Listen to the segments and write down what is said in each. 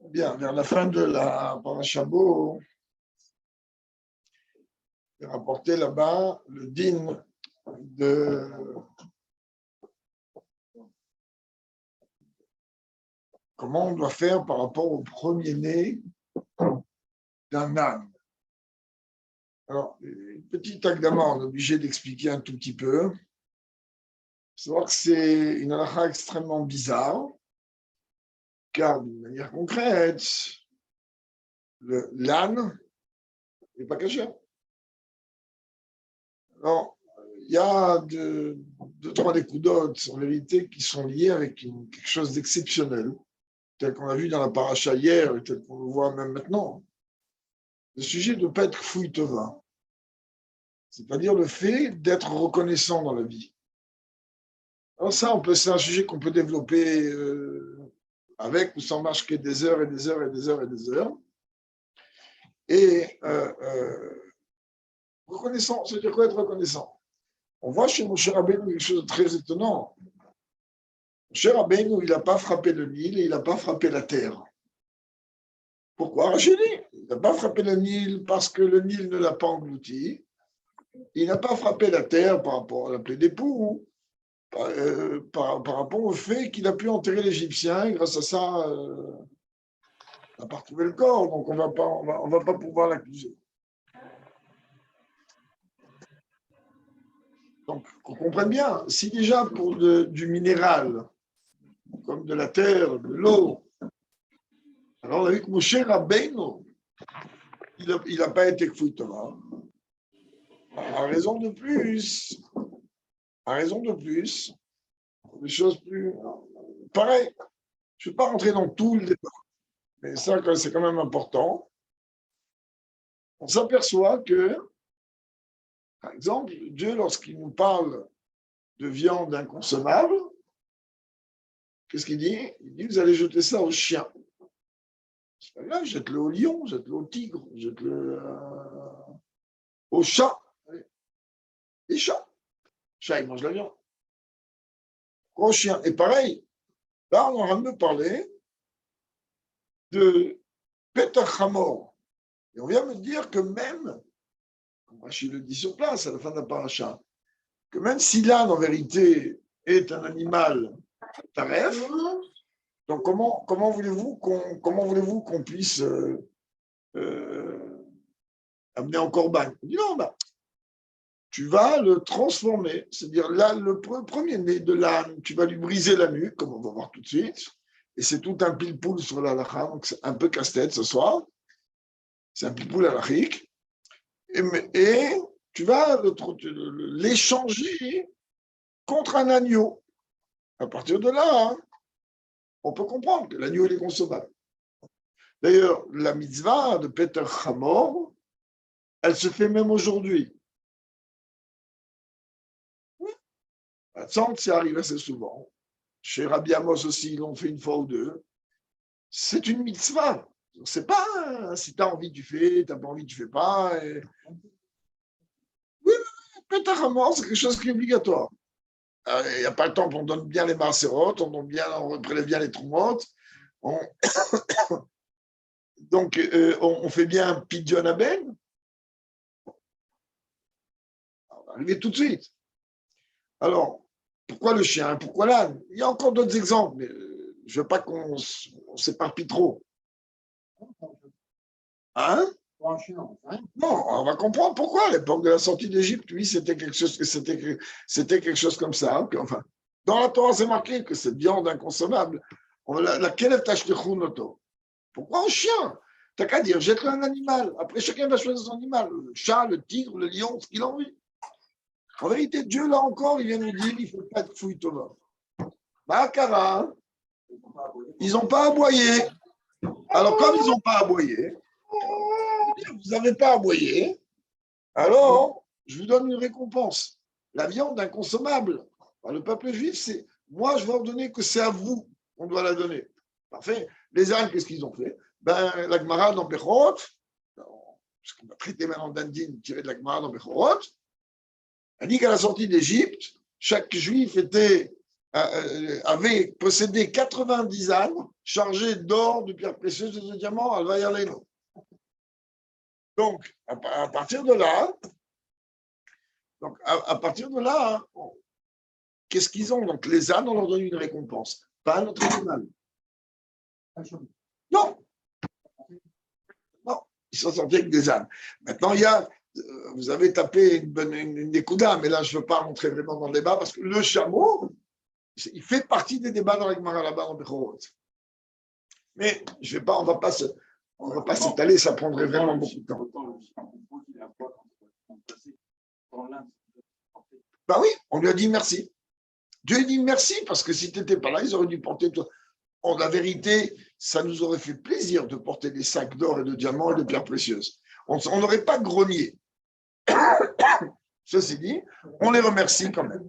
Bien, vers la fin de la Parasha Bo, il est rapporté là-bas le din de comment on doit faire par rapport au premier-né d'un âne. Alors, petit akdama, on est obligé d'expliquer un tout petit peu. Il faut savoir que c'est une halakha extrêmement bizarre, car d'une manière concrète, l'âne n'est pas caché. Alors, il y a deux, trois découdotes, en vérité, qui sont liées avec quelque chose d'exceptionnel, tel qu'on a vu dans la paracha hier et tel qu'on le voit même maintenant. Le sujet de ne pas être fouille tova, c'est-à-dire le fait d'être reconnaissant dans la vie. Alors ça, c'est un sujet qu'on peut développer avec ou sans marcher des heures et des heures et des heures et des heures. Et reconnaissant, c'est-à-dire quoi être reconnaissant? On voit chez Moshe Rabbeinu quelque chose de très étonnant. Moshe Rabbeinu, il n'a pas frappé le Nil et il n'a pas frappé la terre. Pourquoi Racheli? Il n'a pas frappé le Nil parce que le Nil ne l'a pas englouti. Il n'a pas frappé la terre par rapport à la plaie d'époux, par rapport au fait qu'il a pu enterrer l'Égyptien et grâce à ça, il n'a pas retrouvé le corps, donc on va pas pouvoir l'accuser. Donc, qu'on comprenne bien, si déjà pour du minéral, comme de la terre, de l'eau, alors on a vu que Moshe Rabbeinu, il n'a pas été Kfouy Torah. À raison de plus, des choses plus pareilles. Je ne vais pas rentrer dans tout le débat, mais ça, c'est quand même important. On s'aperçoit que, par exemple, Dieu, lorsqu'il nous parle de viande inconsommable, qu'est-ce qu'il dit? Il dit, vous allez jeter ça aux chiens. C'est pas grave, jette-le au lion, jette-le au tigre, jette-le au chat. Les chats. Les chats, ils mangent la viande. Au chien. Et pareil, là, on est en train de me parler de Petach Hamor. Et on vient me dire que même, comme Rachid le dit sur place à la fin de la paracha, que même si l'âne, en vérité, est un animal taref, donc comment voulez-vous qu'on puisse amener en corban? On dit non, bah, tu vas le transformer, c'est-à-dire là, le premier-né de l'âne, tu vas lui briser la nuque, comme on va voir tout de suite, et c'est tout un pile-poule sur la halakha, donc c'est un peu casse-tête ce soir, c'est un pile-poule halachique, et tu vas l'échanger contre un agneau. À partir de là, hein, on peut comprendre que l'agneau est consommable. D'ailleurs, la mitzvah de Peter Hamor, elle se fait même aujourd'hui. À Tzant, ça arrive assez souvent. Chez Rabbi Amos aussi, ils l'ont fait une fois ou deux. C'est une mitzvah. C'est pas si tu as envie, tu fais, tu n'as pas envie, tu fais pas. Et... Oui, Peter Hamor, c'est quelque chose qui est obligatoire. Il n'y a pas le temps, on donne bien les marcérotes, on prélève bien les troumottes. Donc, on fait bien un pidyon aben. On va arriver tout de suite. Alors, pourquoi le chien? Pourquoi l'âne? Il y a encore d'autres exemples, mais je ne veux pas qu'on s'éparpille trop. Hein? Non, on va comprendre pourquoi. À l'époque de la sortie d'Égypte, oui, c'était quelque chose comme ça. Enfin, dans la Torah, c'est marqué que cette viande inconsommable, la kelef tashlichun noto. Pourquoi un chien? T'as qu'à dire, jette-le un animal. Après, chacun va choisir son animal. Le chat, le tigre, le lion, ce qu'il a envie. En vérité, Dieu, là encore, il vient nous dire, il ne faut pas être fouille Tova. Bakara, ils n'ont pas aboyé. Alors, comme ils n'ont pas aboyé, vous n'avez pas aboyé, alors, je vous donne une récompense. La viande inconsommable. Le peuple juif, c'est, moi, je vais ordonner que c'est à vous qu'on doit la donner. Parfait. Les ânes, qu'est-ce qu'ils ont fait? Ben, la Gemara dans Bechorot, ce qu'on va traiter maintenant d'Indine tiré de la Gemara dans Bechorot, elle dit qu'à la sortie d'Égypte, chaque juif était avait possédé 90 ânes chargés d'or, de pierres précieuses et de diamants, Alvayaleno. Donc, à partir de là, qu'est-ce qu'ils ont? Donc, les ânes, on leur donne une récompense, pas un autre animal. Non, non, ils sont sortis avec des ânes. Maintenant, vous avez tapé une découda, mais là, je ne veux pas rentrer vraiment dans le débat parce que le chameau, il fait partie des débats dans la Gemara là-bas en Bechorot. Mais on ne va pas s'étaler, ça prendrait vraiment beaucoup de temps. Ben oui, on lui a dit merci. Dieu dit merci parce que si tu n'étais pas là, ils auraient dû porter toi. En la vérité, ça nous aurait fait plaisir de porter des sacs d'or et de diamants et de pierres précieuses. On n'aurait pas grogné. Ceci dit, on les remercie quand même.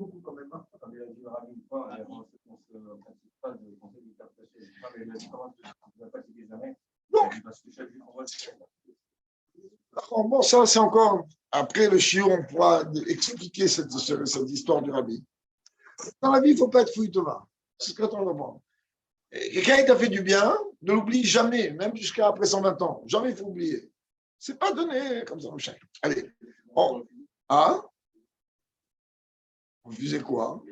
Bon, ça, c'est encore. Après le chiot, on pourra expliquer cette histoire du rabbi. Dans la vie, il ne faut pas être fouille Thomas. C'est ce qu'on apprend. Quelqu'un qui t'a fait du bien, ne l'oublie jamais, même jusqu'à après 120 ans. Jamais il faut oublier. Ce n'est pas donné comme ça, mon cher. Allez. On faisait quoi?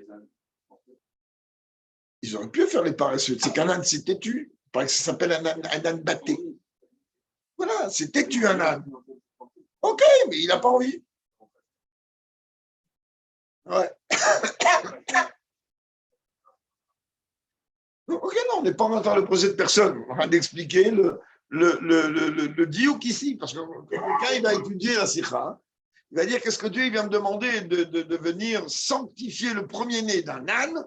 Ils auraient pu faire les paresseux. C'est qu'un âne, c'est têtu. Ça s'appelle un âne batté. Voilà, c'est têtu un âne. Ok, mais il n'a pas envie. Ouais. Ok, non, on n'est pas en train de faire le procès de personne. On est en train d'expliquer le diouk ici. Parce que quand il va étudier la sikha, il va dire qu'est-ce que Dieu vient me demander de venir sanctifier le premier-né d'un âne,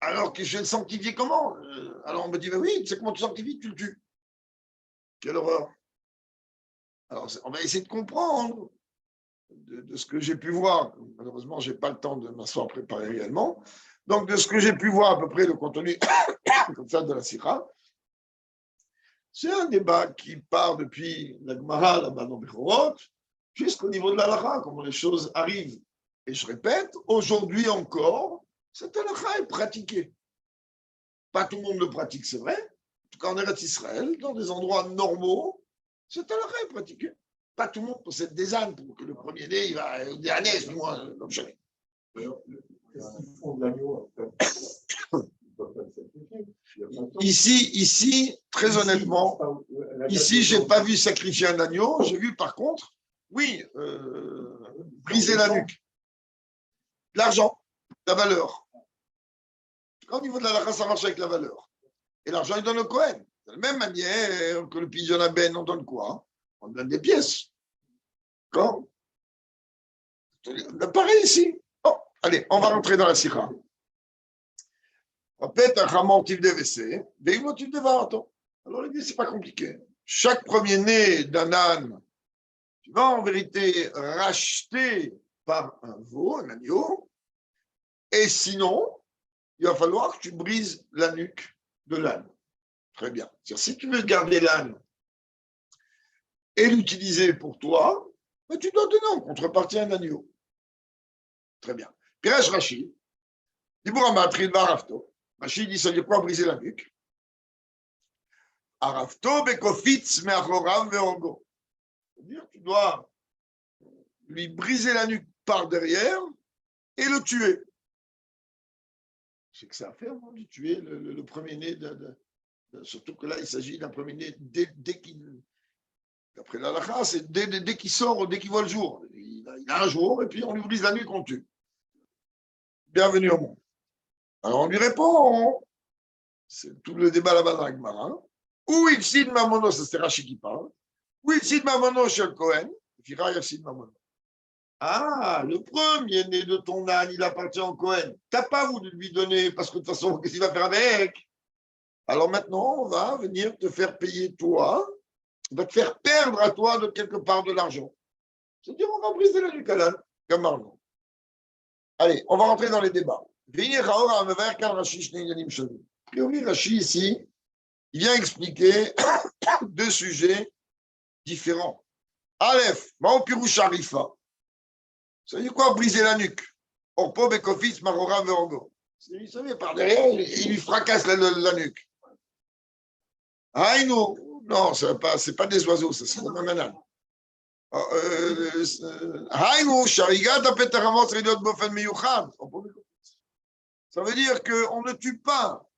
alors que je vais le sanctifier comment? Alors on me dit, mais oui, tu sais comment tu sanctifies? Tu le tues. Quelle horreur. Alors on va essayer de comprendre de ce que j'ai pu voir. Malheureusement, je n'ai pas le temps de m'asseoir préparer réellement. Donc, de ce que j'ai pu voir à peu près le contenu comme ça de la Sikha, c'est un débat qui part depuis la Gemara, là-bas dans Bechorot, jusqu'au niveau de la halakha, comment les choses arrivent. Et je répète, aujourd'hui encore, cette halakha est pratiquée. Pas tout le monde le pratique, c'est vrai. En tout cas, en Eretz Israël, dans des endroits normaux, cette halakha est pratiquée. Pas tout le monde possède des ânes pour que le premier-né, il va au dernier, moi, comme jamais. Ici, très honnêtement, ici, je n'ai pas vu sacrifier un agneau. J'ai vu, par contre, oui, briser la nuque. L'argent, la valeur. Au niveau de la halakha, ça marche avec la valeur. Et l'argent, il donne au Kohen. De la même manière que le pigeon à ben, on donne quoi? On donne des pièces. D'accord? Pareil ici. Oh, allez, on va rentrer dans la sikha. Répète un chamotif de WC, des motifs de varto. Alors, il dit, c'est pas compliqué. Chaque premier-né d'un âne, tu vas en vérité racheter par un veau, un agneau, et sinon, il va falloir que tu brises la nuque de l'âne. Très bien. Si tu veux garder l'âne et l'utiliser pour toi, ben tu dois donner en contrepartie un agneau. Très bien. Piresh Rachid, Rachid dit, ça veut dire quoi briser la nuque? Arafto bekofitz me'achorav ve'orgo. C'est-à-dire tu dois lui briser la nuque par derrière et le tuer. C'est que ça à faire, non, de tuer le premier-né, surtout que là, il s'agit d'un premier-né dès qu'il... D'après la halakha, c'est dès qu'il sort, dès qu'il voit le jour. Il a un jour, et puis on lui brise la nuque, on le tue. Bienvenue au monde. Alors on lui répond, c'est tout le débat là-bas dans la Gemara. Ou il cite Mamono, ça c'est Rashi qui parle. Ou il cite Mamono chez le Kohen. Ah, le premier-né de ton âne, il appartient au Kohen. Tu n'as pas voulu lui donner, parce que de toute façon, qu'est-ce qu'il va faire avec? Alors maintenant, on va venir te faire payer toi, on va te faire perdre à toi de quelque part de l'argent. C'est-à-dire, on va briser la nuque à l'âne, comme Arnaud. Allez, on va rentrer dans les débats. A priori, Rashi ici, il vient expliquer deux sujets différents. Aleph, Maopiru Sharifa. Ça veut dire quoi briser la nuque? Orpo Bekofis Marora Verogo. Il se met par derrière, il lui fracasse la nuque. Haïnou, non, ce n'est pas des oiseaux, c'est des manades. Haïnou, Sharigat, Apetaramot, Ridot, Bofen, Meyuchad. Ça veut dire qu'on ne tue pas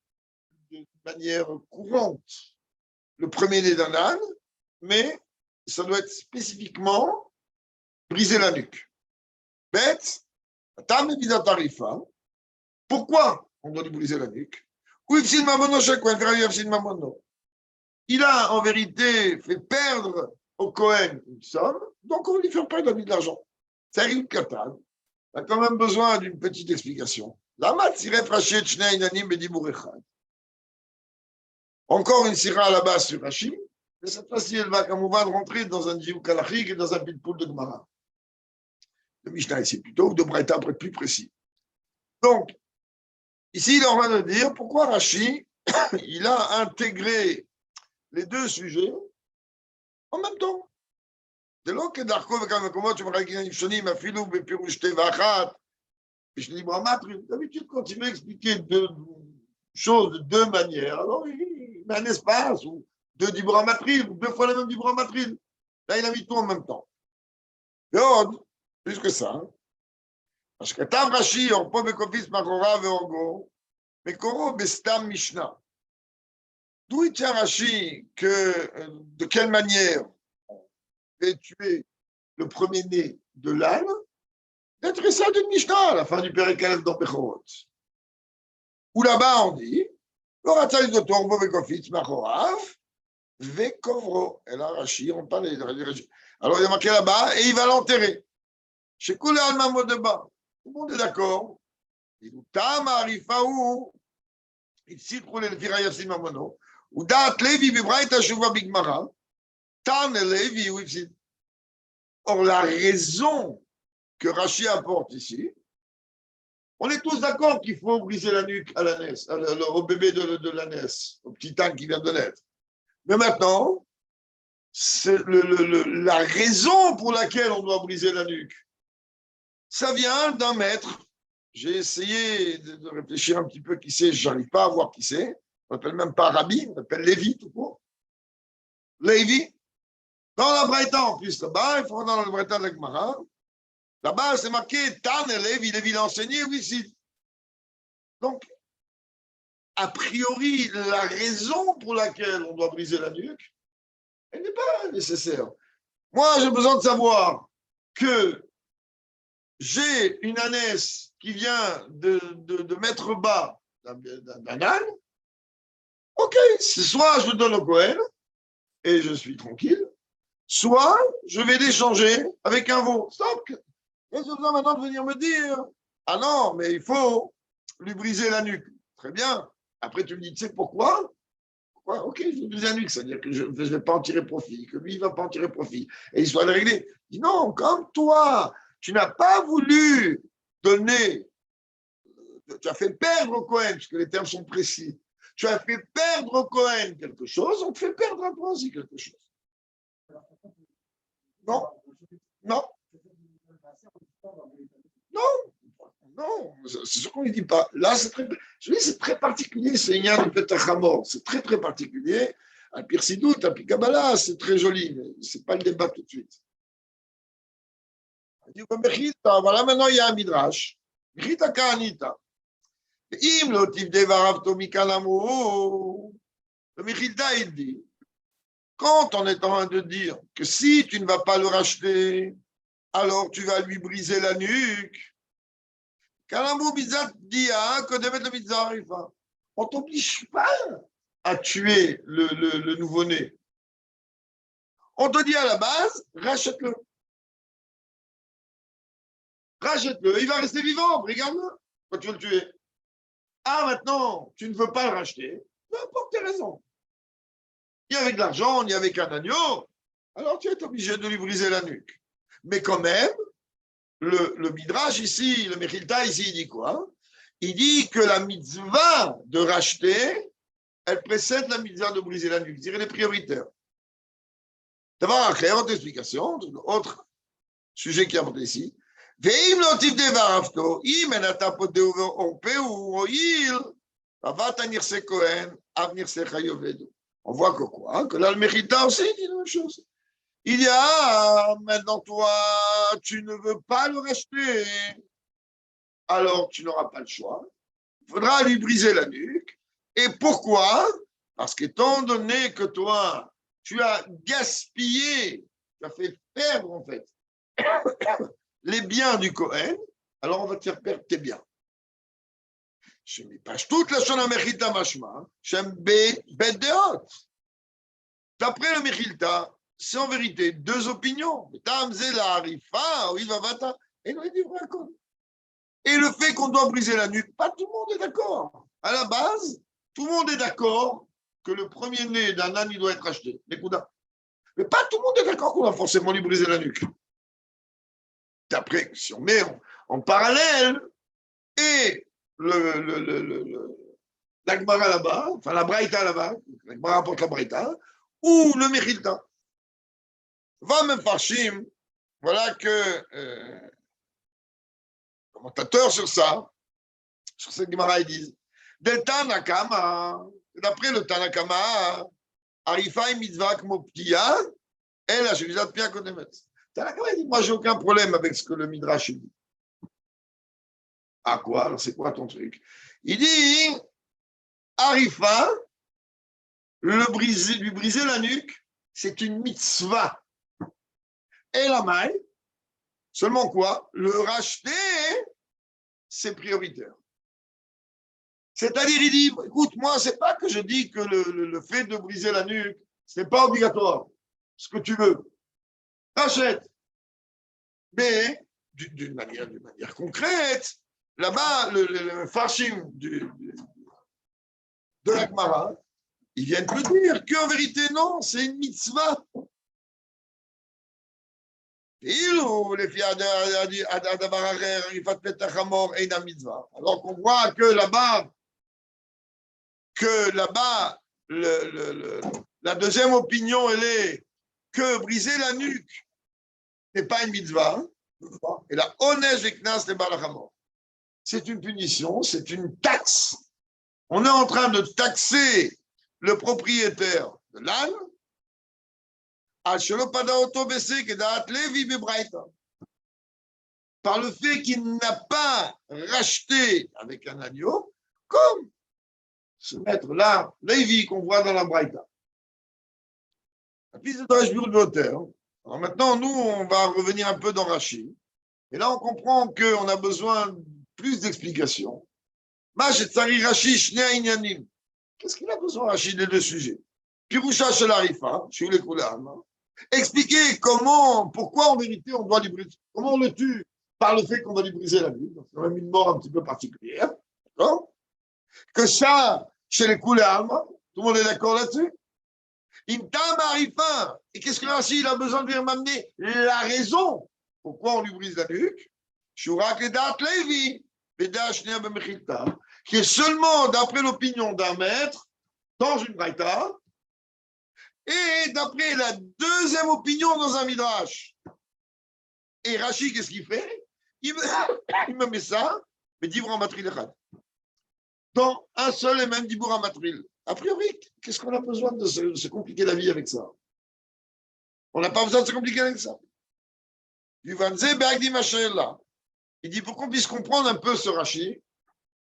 de manière courante le premier-né d'un âne, mais ça doit être spécifiquement briser la nuque. Bête, tam evidat tarifa. Pourquoi on doit lui briser la nuque? Il a en vérité fait perdre au Cohen une somme, donc on va lui faire perdre de l'argent. C'est une katane. On a quand même besoin d'une petite explication. Encore une sira à la base sur Rashi, mais cette fois-ci, elle va, comme on va rentrer dans un diouk halachique et dans un pitpoul de Gemara. Le Mishnah ici plutôt, ou de Braïta pour être plus précis. Donc, ici, il est en train de dire pourquoi Rashi, il a intégré les deux sujets en même temps. De là que Darko, tu me racontes, ma filou, Bepirouchete, Vachat, je dis, d'habitude, quand il m'a expliqué deux choses de deux manières, alors il met un espace, ou deux dibramatril, ou deux fois la même dibramatril. Là, il a mis tout en même temps. Et plus que ça, parce que Tav Rashi, on peut Bekofis, Makora, Veogo, Mekoro, Bestam, Mishnah. D'où il tient Rashi que de quelle manière on fait tuer le premier-né de l'âne, d'être ça d'une Mishnah à la fin du Périkalev dans Bechorot. Où là-bas on dit, Loratzal de Torbo Bekofitz Machorav, Vekovro. Et là, Rashi, on parle de. Alors il y a marqué là-bas, et il va l'enterrer. Chez Koule Almamo de bas. Tout le monde est d'accord. Il dit, Tam Arifaou, il cite pour les Firayassim Mamono. Ou dat Levi Bibraïta Shuva Bigmara, Tan Levi, oui, or, la raison que Rashi apporte ici, on est tous d'accord qu'il faut briser la nuque à l'ânesse, au bébé de l'ânesse, au petit âne qui vient de naître. Mais maintenant, c'est la raison pour laquelle on doit briser la nuque, ça vient d'un maître. J'ai essayé de réfléchir un petit peu qui c'est, je n'arrive pas à voir qui c'est. On n'appelle même pas Rabbi, on appelle Lévi tout court. Lévi. Dans la Braïta en plus, là-bas, il faut dans la Braïta de la Gemara. Là-bas, c'est marqué Tan et Lévi. Lévi l'a enseigné, oui, si. Donc, a priori, la raison pour laquelle on doit briser la nuque, elle n'est pas nécessaire. Moi, j'ai besoin de savoir que j'ai une ânesse qui vient de mettre bas d'un âne. Ok, soit je le donne au Cohen et je suis tranquille, soit je vais l'échanger avec un veau. Stop. J'ai besoin maintenant de venir me dire, ah non, mais il faut lui briser la nuque. Très bien. Après, tu me dis, tu sais pourquoi? Ok, je vais briser la nuque, c'est-à-dire que je ne vais pas en tirer profit, que lui, il ne va pas en tirer profit. Et il soit réglé. Il dit, non, comme toi, tu n'as pas voulu donner, tu as fait perdre au Cohen, parce que les termes sont précis. Tu as fait perdre au Cohen quelque chose, on te fait perdre à toi aussi quelque chose. Non, non, non, c'est ce qu'on ne dit pas. Là, c'est très particulier, c'est Inyan de Petachamor, c'est très, très particulier. À Pirsidout, à Pikabala, c'est très joli, mais ce n'est pas le débat tout de suite. Voilà, maintenant, il y a un midrash. Mechita Kahanita. Le Mechilta, il dit, quand on est en train de dire que si tu ne vas pas le racheter, alors tu vas lui briser la nuque, on ne t'oblige pas à tuer le nouveau-né. On te dit à la base, rachète-le. Rachète-le, il va rester vivant, regarde-le, quand tu veux le tuer. Ah, maintenant, tu ne veux pas le racheter, peu importe tes raisons. Ni avec de l'argent, ni avec un agneau, alors tu es obligé de lui briser la nuque. Mais quand même, le Midrash ici, le Mechilta ici, il dit quoi? Il dit que la mitzvah de racheter, elle précède la mitzvah de briser la nuque. C'est-à-dire, elle est prioritaire. D'abord, après, autre explication, autre sujet qui est apporté ici. ואם לא תבדה וערפתו, אם אין אתה פודהו ועורפהו הועיל, אבת הנכסה כהן, אב נכסה חי עובדו. On voit que quoi? Que là, le Mechilta aussi dit la même chose. Il y a, maintenant toi, tu ne veux pas le racheter, alors tu n'auras pas le choix. Il faudra lui briser la nuque. Et pourquoi? Parce qu'étant donné que toi, tu as gaspillé, tu as fait perdre en fait les biens du Kohen, alors on va te faire perdre tes biens. Je ne pas toute la Shona Mechilta Mashma, Shem Bet Deot. D'après le Mechilta, c'est en vérité deux opinions. Et le fait qu'on doit briser la nuque, pas tout le monde est d'accord. À la base, tout le monde est d'accord que le premier-né d'un âne, il doit être acheté. Mais pas tout le monde est d'accord qu'on doit forcément lui briser la nuque. D'après, si on met en parallèle, et la Gemara là-bas, enfin la Braïta là-bas, la Gemara apporte la Braïta, ou le Mechilta. Va me farshim, voilà que commentateurs sur ça, sur cette Gemara, ils disent Del Tanakama, d'après le Tanakama, Arifai mitzvah kmoptia, elle a Shevizat Pia Kodemet. Tanakama dit moi j'ai aucun problème avec ce que le Midrash dit. Ah quoi? Alors c'est quoi ton truc? Il dit Arifa, lui briser la nuque, c'est une mitzvah. Et la maille, seulement quoi? Le racheter, c'est prioritaire. C'est-à-dire, il dit, écoute, moi, c'est pas que je dis que le fait de briser la nuque, c'est pas obligatoire. Ce que tu veux. Rachète. Mais, d'une manière concrète, là-bas, le farshim de la Gemara, ils viennent te dire qu'en vérité, non, c'est une mitzvah. Alors qu'on voit que là-bas, la deuxième opinion, elle est que briser la nuque n'est pas une mitzvah. Et la onesh eknas le balachamor. C'est une punition, c'est une taxe. On est en train de taxer le propriétaire de l'âne par le fait qu'il n'a pas racheté avec un agneau, comme ce maître-là, Lévi, qu'on voit dans la Braïta. Alors maintenant, nous, on va revenir un peu dans Rashi. Et là, on comprend qu'on a besoin de plus d'explications. Qu'est-ce qu'il a besoin, Rashi, des deux sujets? Pirusha shel Arifa, chez les Koulam. Expliquer pourquoi en vérité on doit lui briser, comment on le tue par le fait qu'on va lui briser la nuque. C'est quand même une mort un petit peu particulière. D'accord? Que ça, chez les Koulam, tout le monde est d'accord là-dessus? Intam Arifa. Et qu'est-ce que Rashi il a besoin de venir m'amener la raison pourquoi on lui brise la nuque? Shurak Edat Levi, Vedashnia Bemechilta, qui est seulement d'après l'opinion d'un maître dans une braïta. Et d'après la deuxième opinion dans un midrash. Et Rashi, qu'est-ce qu'il fait? Il me met ça, mais Dibur Matril Echad. Dans un seul et même Dibur Matril. A priori, qu'est-ce qu'on a besoin de se compliquer la vie avec ça? On n'a pas besoin de se compliquer avec ça. Il dit, pour qu'on puisse comprendre un peu ce Rashi,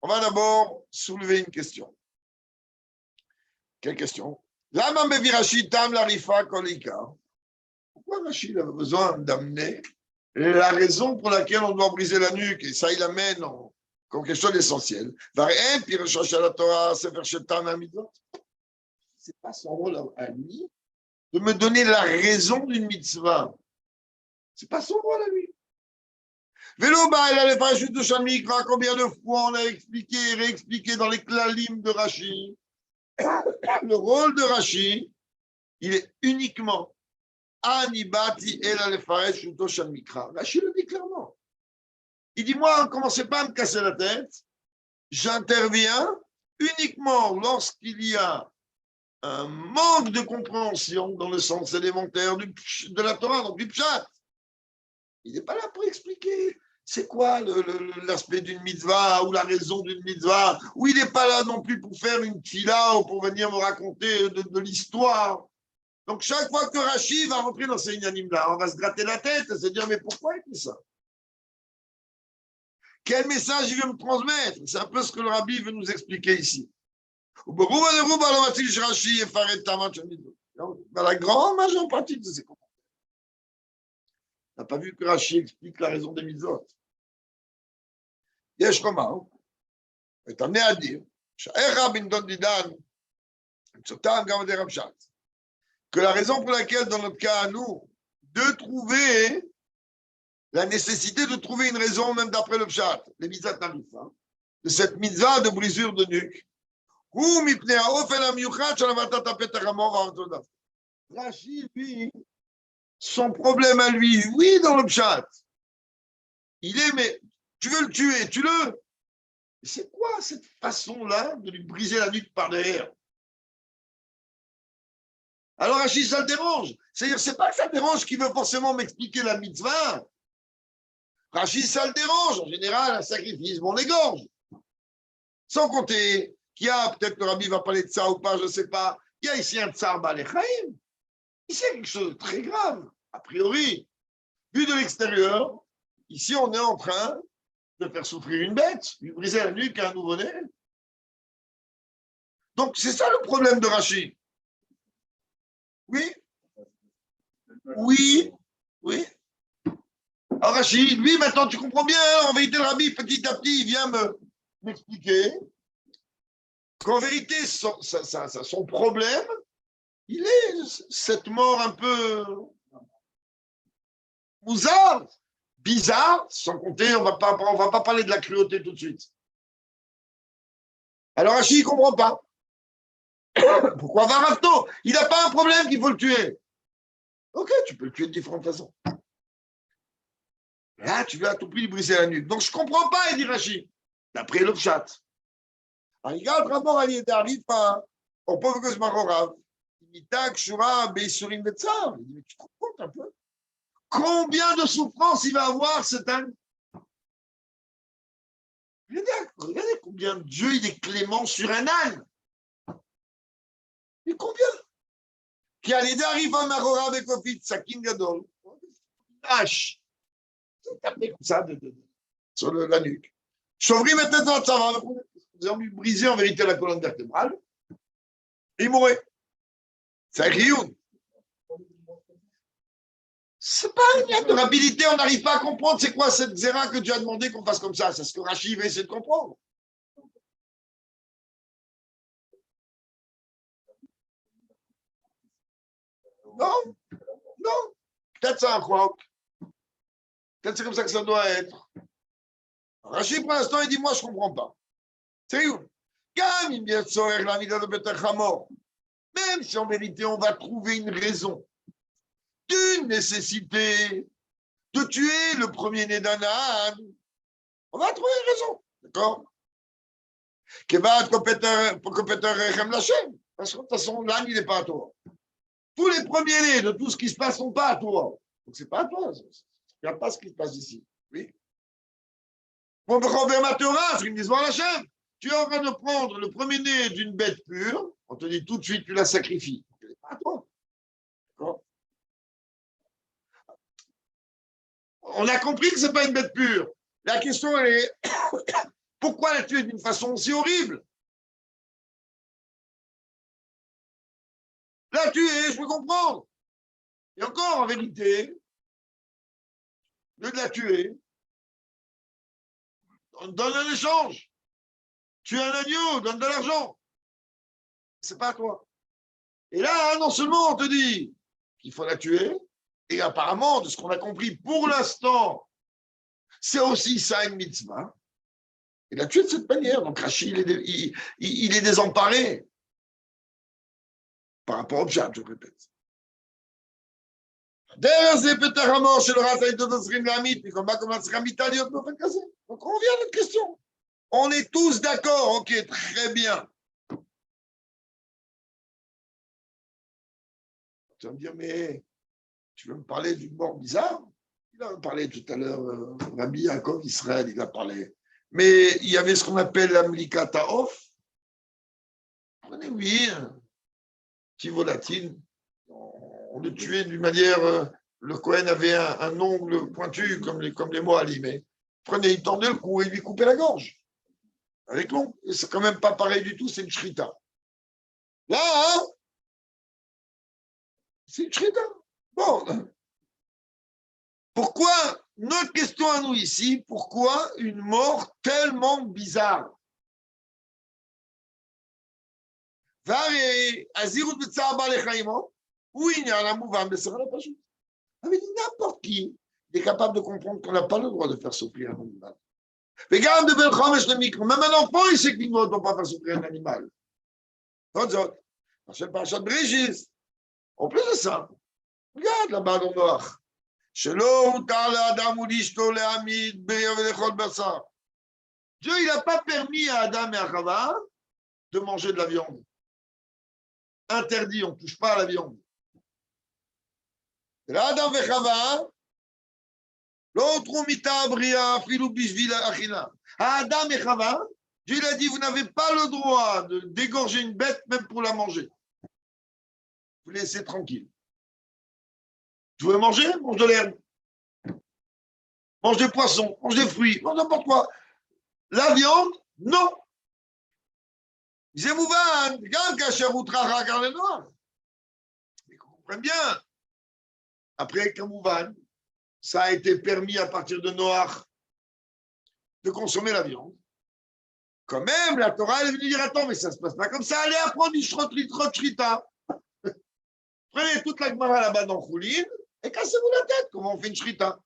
on va d'abord soulever une question. Quelle question? Pourquoi Rachid a besoin d'amener la raison pour laquelle on doit briser la nuque? Et ça, il amène comme quelque chose d'essentiel. C'est pas son rôle à lui de me donner la raison d'une mitzvah. C'est pas son rôle à lui. Combien de fois on a expliqué et réexpliqué dans les klalim de Rachid? Le rôle de Rashi, il est uniquement Anibati el alefaresh shuto shel mikra. Rashi le dit clairement. Il dit moi, ne commencez pas à me casser la tête. J'interviens uniquement lorsqu'il y a un manque de compréhension dans le sens élémentaire de la Torah, donc du pshat. Il n'est pas là pour expliquer C'est quoi l'aspect d'une mitzvah ou la raison d'une mitzvah? Ou il n'est pas là non plus pour faire une tfila ou pour venir me raconter de l'histoire. Donc, chaque fois que Rachid va rentrer dans ces inanimes-là, on va se gratter la tête et se dire, mais pourquoi il fait ça? Quel message il veut me transmettre? C'est un peu ce que le rabbi veut nous expliquer ici. Dans la grande majeure partie de ces commentaires, on n'a pas vu que Rachid explique la raison des mitzvot. יש לומר, est amené à dire, que la raison pour laquelle, dans notre cas à nous, de trouver la nécessité de trouver une raison, même d'après le pshat, les mitzvot tarif, de cette mitzvah de brisure de nuque, Rachid, lui, son problème à lui, oui, dans le pshat, il est, mais tu veux le tuer, tu le. C'est quoi cette façon-là de lui briser la nuque par derrière? Alors Rachid, ça le dérange. C'est-à-dire, c'est pas que ça le dérange qu'il veut forcément m'expliquer la mitzvah. Rachid, ça le dérange. En général, un sacrifice, on l'égorge. Sans compter qu'il y a, peut-être le rabbi va parler de ça ou pas, je ne sais pas, il y a ici un tsar balechaim. Ici, il y a quelque chose de très grave. A priori, vu de l'extérieur, ici, on est en train de faire souffrir une bête, lui briser la nuque à un nouveau-né. Donc, c'est ça le problème de Rachid. Oui, oui, oui. Alors Rachid, lui, maintenant, tu comprends bien, hein, en vérité, le rabbi, petit à petit, il vient m'expliquer qu'en vérité, son problème, il est cette mort un peu bizarre, sans compter, on va pas parler de la cruauté tout de suite. Alors Rachid, il ne comprend pas. Pourquoi Varafto? Il n'a pas un problème qu'il faut le tuer. Ok, tu peux le tuer de différentes façons. Là, tu veux à tout prix lui briser la nuque. Donc, je ne comprends pas, il dit Rachid, d'après le chat. Regarde, rapport à l'Iédarif, au pauvre Gosmarorav. Il dit, tac, Shura, Beissurim Betzar. Il dit, mais tu te rends compte un peu? Combien de souffrances il va avoir, cet âne? Regardez combien Dieu il est clément sur un âne. Et combien? Qui a les d'arrive à Marora avec Ofit, Sakin Gadol. Hache. C'est tapé comme ça sur la nuque. Chauvry maintenant, ça va. Vous avez brisé en vérité la colonne vertébrale. Il mourrait. C'est un rioun. C'est pas un lien de rapidité, on n'arrive pas à comprendre c'est quoi cette zéra que tu as demandé qu'on fasse comme ça. C'est ce que Rachid va essayer de comprendre. Non, non. Peut-être c'est un croc. Peut-être c'est comme ça que ça doit être. Rachid, pour l'instant, il dit moi, je ne comprends pas. C'est où? Même si en vérité, on va trouver une raison d'une nécessité de tuer le premier-né d'un âne, on va trouver une raison. D'accord? Parce que de toute façon, l'âne, il n'est pas à toi. Tous les premiers-nés de tout ce qui se passe sont pas à toi. Donc, c'est pas à toi. Il n'y a pas ce qui se passe ici. Oui. Bon, il me dit, voilà, chef, tu es en train de prendre le premier-né d'une bête pure, on te dit tout de suite, tu la sacrifies. Ce n'est pas à toi. D'accord? On a compris que ce n'est pas une bête pure. La question est, pourquoi la tuer d'une façon aussi horrible? La tuer, je peux comprendre. Et encore, en vérité, au lieu de la tuer, on donne un échange. Tu es un agneau, donne de l'argent. C'est pas à toi. Et là, non seulement on te dit qu'il faut la tuer, et apparemment, de ce qu'on a compris pour l'instant, c'est aussi ça une mitzvah. Il a tué de cette manière. Donc Rachid, il est désemparé par rapport au pshat, je répète. Derrière ces pétards à mort chez le Rafaï de Nosrim Lamit, puis comme on Donc on revient à notre question. On est tous d'accord, ok, très bien. Tu vas me dire, mais tu veux me parler d'une mort bizarre? Il a parlé tout à l'heure, Rabbi Yaakov Israël, il a parlé. Mais il y avait ce qu'on appelle l'amlikata off. Prenez, oui, petit volatile. On le tuait d'une manière. Le Cohen avait un ongle pointu, comme les mots alimés. Prenez, il tendait le cou et il lui coupait la gorge. Avec l'ongle. Et c'est quand même pas pareil du tout, c'est une shrita. Là, hein, c'est une shrita. Bon. Pourquoi, notre question à nous ici, pourquoi une mort tellement bizarre? Avec n'importe qui est capable de comprendre qu'on n'a pas le droit de faire souffrir un animal. Même un enfant, il sait qu'il ne doit pas faire souffrir un animal. En plus de ça, regarde là-bas dans le noir. Dieu, il n'a pas permis à Adam et à Chava de manger de la viande. Interdit, on ne touche pas à la viande. Adam et Chava, l'autre mita bria, filou bishvil achila. À Adam et Chava, Dieu a dit, vous n'avez pas le droit de dégorger une bête, même pour la manger. Vous laissez tranquille. Tu veux manger? Mange de l'herbe. Mange des poissons, mange des fruits, mange n'importe quoi. La viande, non. Zemouvan, regarde Kacharoutra, regarde le noir. Mais qu'on comprenne bien. Après Kamouvan, ça a été permis à partir de Noach de consommer la viande. Quand même, la Torah elle est venue dire attends, mais ça ne se passe pas comme ça. Allez apprendre du shrita. Prenez toute la Gemara là-bas dans Choulin et cassez-vous la tête. Comment on fait une shrita?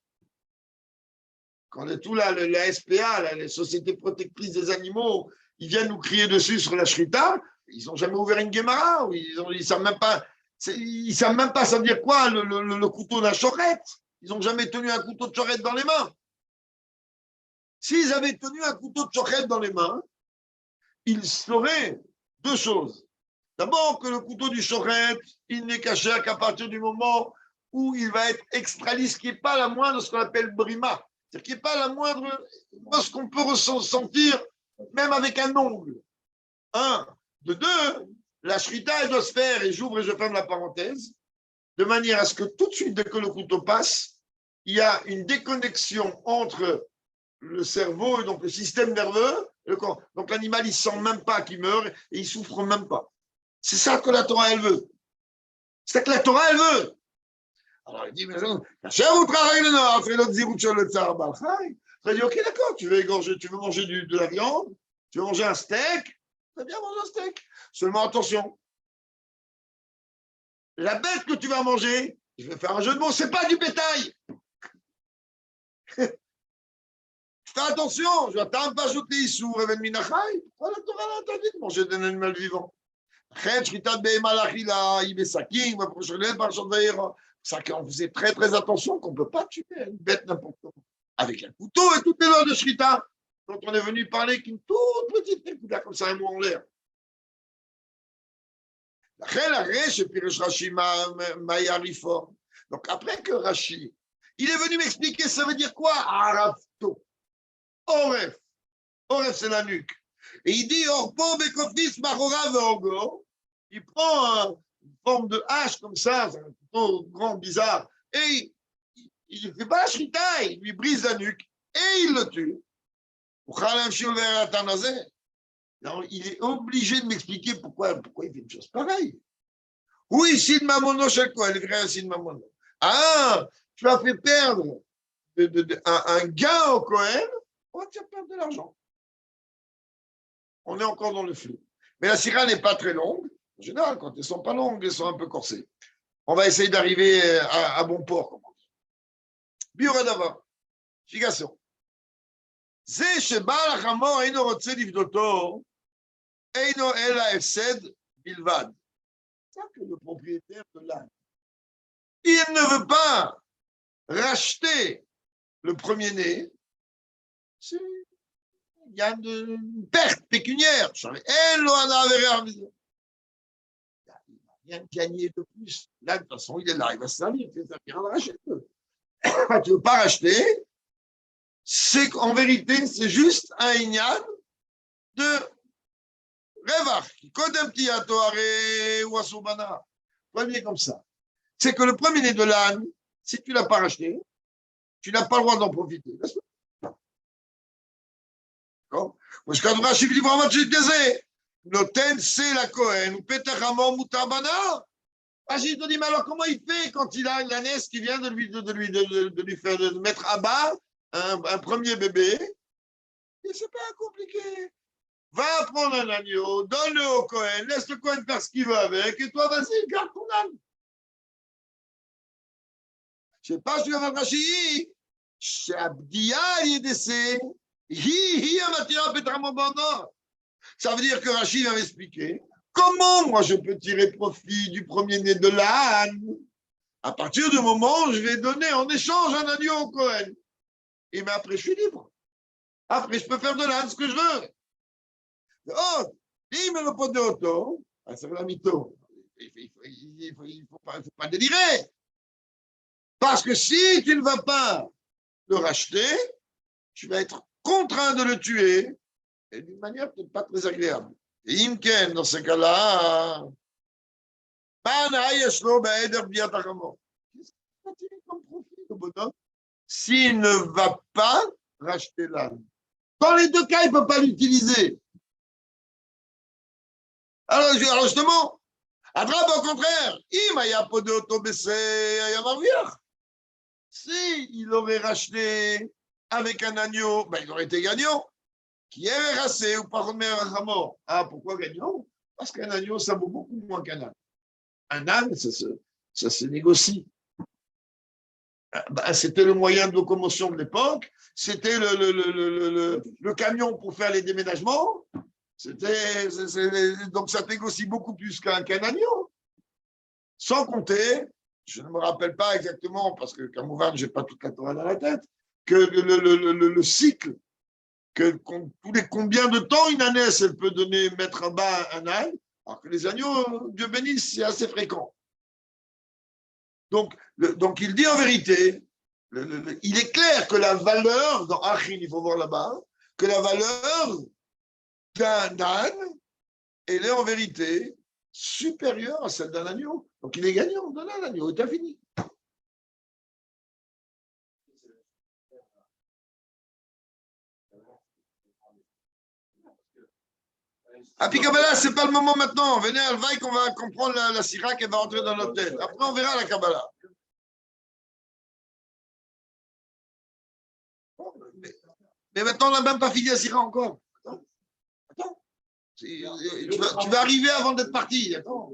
Quand tout là, la SPA, là, les sociétés protectrices des animaux, ils viennent nous crier dessus sur la shrita, ils n'ont jamais ouvert une Gemara, ils ne savent même pas. Ils savent même pas ça veut dire quoi le couteau d'un chorette. Ils n'ont jamais tenu un couteau de chorette dans les mains. S'ils avaient tenu un couteau de chorette dans les mains, ils sauraient deux choses. D'abord, que le couteau du chorette, il n'est caché qu'à partir du moment où il va être extra lisse, qui n'est pas la moindre de ce qu'on appelle brima. C'est-à-dire qu'il n'est pas la moindre de ce qu'on peut ressentir, même avec un ongle. Un. De deux, la shrita, elle doit se faire, et j'ouvre et je ferme la parenthèse, de manière à ce que tout de suite, dès que le couteau passe, il y a une déconnexion entre le cerveau et donc le système nerveux et le corps. Donc l'animal, il ne sent même pas qu'il meurt et il ne souffre même pas. C'est ça que la Torah, elle veut. C'est ça que la Torah, elle veut. Alors il dit, mais il dit, ok, d'accord, tu veux égorger, tu veux manger de la viande, tu veux manger un steak, très bien, mange un steak. Seulement attention, la bête que tu vas manger, je vais faire un jeu de mots, c'est pas du bétail. Fais attention, je vais pas ajouter Issou, Reven Minachai. Pourquoi la Torah l'a interdit de manger d'un animal vivant? Ça qu'on faisait très très attention qu'on ne peut pas tuer une bête n'importe comment. Avec un couteau et toutes les lois de Shrita, dont on est venu parler qu'une toute petite écoute comme ça, un mot en l'air. Donc après que Rashi, il est venu m'expliquer ça veut dire quoi? Arafto. Oref. Oref, c'est la nuque. Et il dit Orpo Bekofnis Marora Veogo. Il prend une forme de hache comme ça, c'est un couteau grand, bizarre, et il ne fait pas la shrita, il lui brise la nuque et il le tue. Alors, il est obligé de m'expliquer pourquoi il fait une chose pareille. Oui, Sid Mamono Shelko, le grand Sid Mamono. Ah, tu as fait perdre un gain au Cohen, on va te faire perdre de l'argent. On est encore dans le flou. Mais la sirah n'est pas très longue. En général, quand elles ne sont pas longues, elles sont un peu corsées. On va essayer d'arriver à bon port. Biuradava, figation. C'est chez Baal Hamor, Eino Rotse Livdoto, Eino Ela Efsed Bilvad. C'est ça que le propriétaire de l'âne. Il ne veut pas racheter le premier-né. Il y a une perte pécuniaire. Elle n'a rien gagné de plus. Là, de toute façon, il est là, il va se servir, il va rachète-le. tu ne veux pas racheter, c'est qu'en vérité, c'est juste un ignan de Revar, qui code un petit atoare ou asubana. Premier comme ça. C'est que le premier-né de l'âne, si tu ne l'as pas racheté, tu n'as pas le droit d'en profiter. D'accord? Parce qu'un Rashi dit vraiment, tu disais, Noten, c'est la Cohen, ou Petachamon, Moutabana. Rashi te dit, mais alors comment il fait quand il a une ânesse qui vient de lui faire de mettre à bas un premier bébé? Et c'est pas compliqué. Va prendre un agneau, donne-le au Cohen, laisse le Cohen faire ce qu'il veut avec, et toi, vas-y, garde ton âne. Je ne sais pas, je suis avec Rashi. Abdiya, il est décès. Ça veut dire que Rachid vient m'expliquer comment moi je peux tirer profit du premier-né de l'âne à partir du moment où je vais donner en échange un agneau au Cohen. Et mais après, je suis libre. Après, je peux faire de l'âne ce que je veux. Oh, il me le pot de auto. Ah, c'est la mytho. Il faut pas délirer. Parce que si tu ne vas pas le racheter, tu vas être contraint de le tuer et d'une manière peut-être pas très agréable. Et Imken, dans ce cas-là, qu'est-ce qu'il va tirer comme profit, le bonhomme, s'il ne va pas racheter l'âne? Dans les deux cas, il ne peut pas l'utiliser. Alors justement, Adrab, au contraire, s'il aurait racheté avec un agneau, ben, il aurait été gagnant. Qui est rassé ou par mort. Ah, pourquoi gagnant? Parce qu'un agneau, ça vaut beaucoup moins qu'un âne. Un âne, ça se négocie. Ben, c'était le moyen de locomotion de l'époque, c'était le camion pour faire les déménagements, donc ça négocie beaucoup plus qu'un agneau. Sans compter, je ne me rappelle pas exactement, parce que comme je n'ai pas toute la Torah dans la tête, que le cycle, tous les combien de temps une ânesse elle peut mettre en bas un âne, alors que les agneaux, Dieu bénisse, c'est assez fréquent. Donc il dit en vérité, il est clair que la valeur, dans Achin, il faut voir là-bas, que la valeur d'un âne, elle est en vérité supérieure à celle d'un agneau. Donc il est gagnant, donne un agneau, et t'as fini. Ah, puis Kabbalah, c'est pas le moment maintenant. Venez à Alvaï qu'on va comprendre la syrah qui va rentrer dans notre tête. Après, on verra la Kabbalah. Mais maintenant, on n'a même pas fini la syrah encore. Attends. Tu vas arriver avant d'être parti. Attends.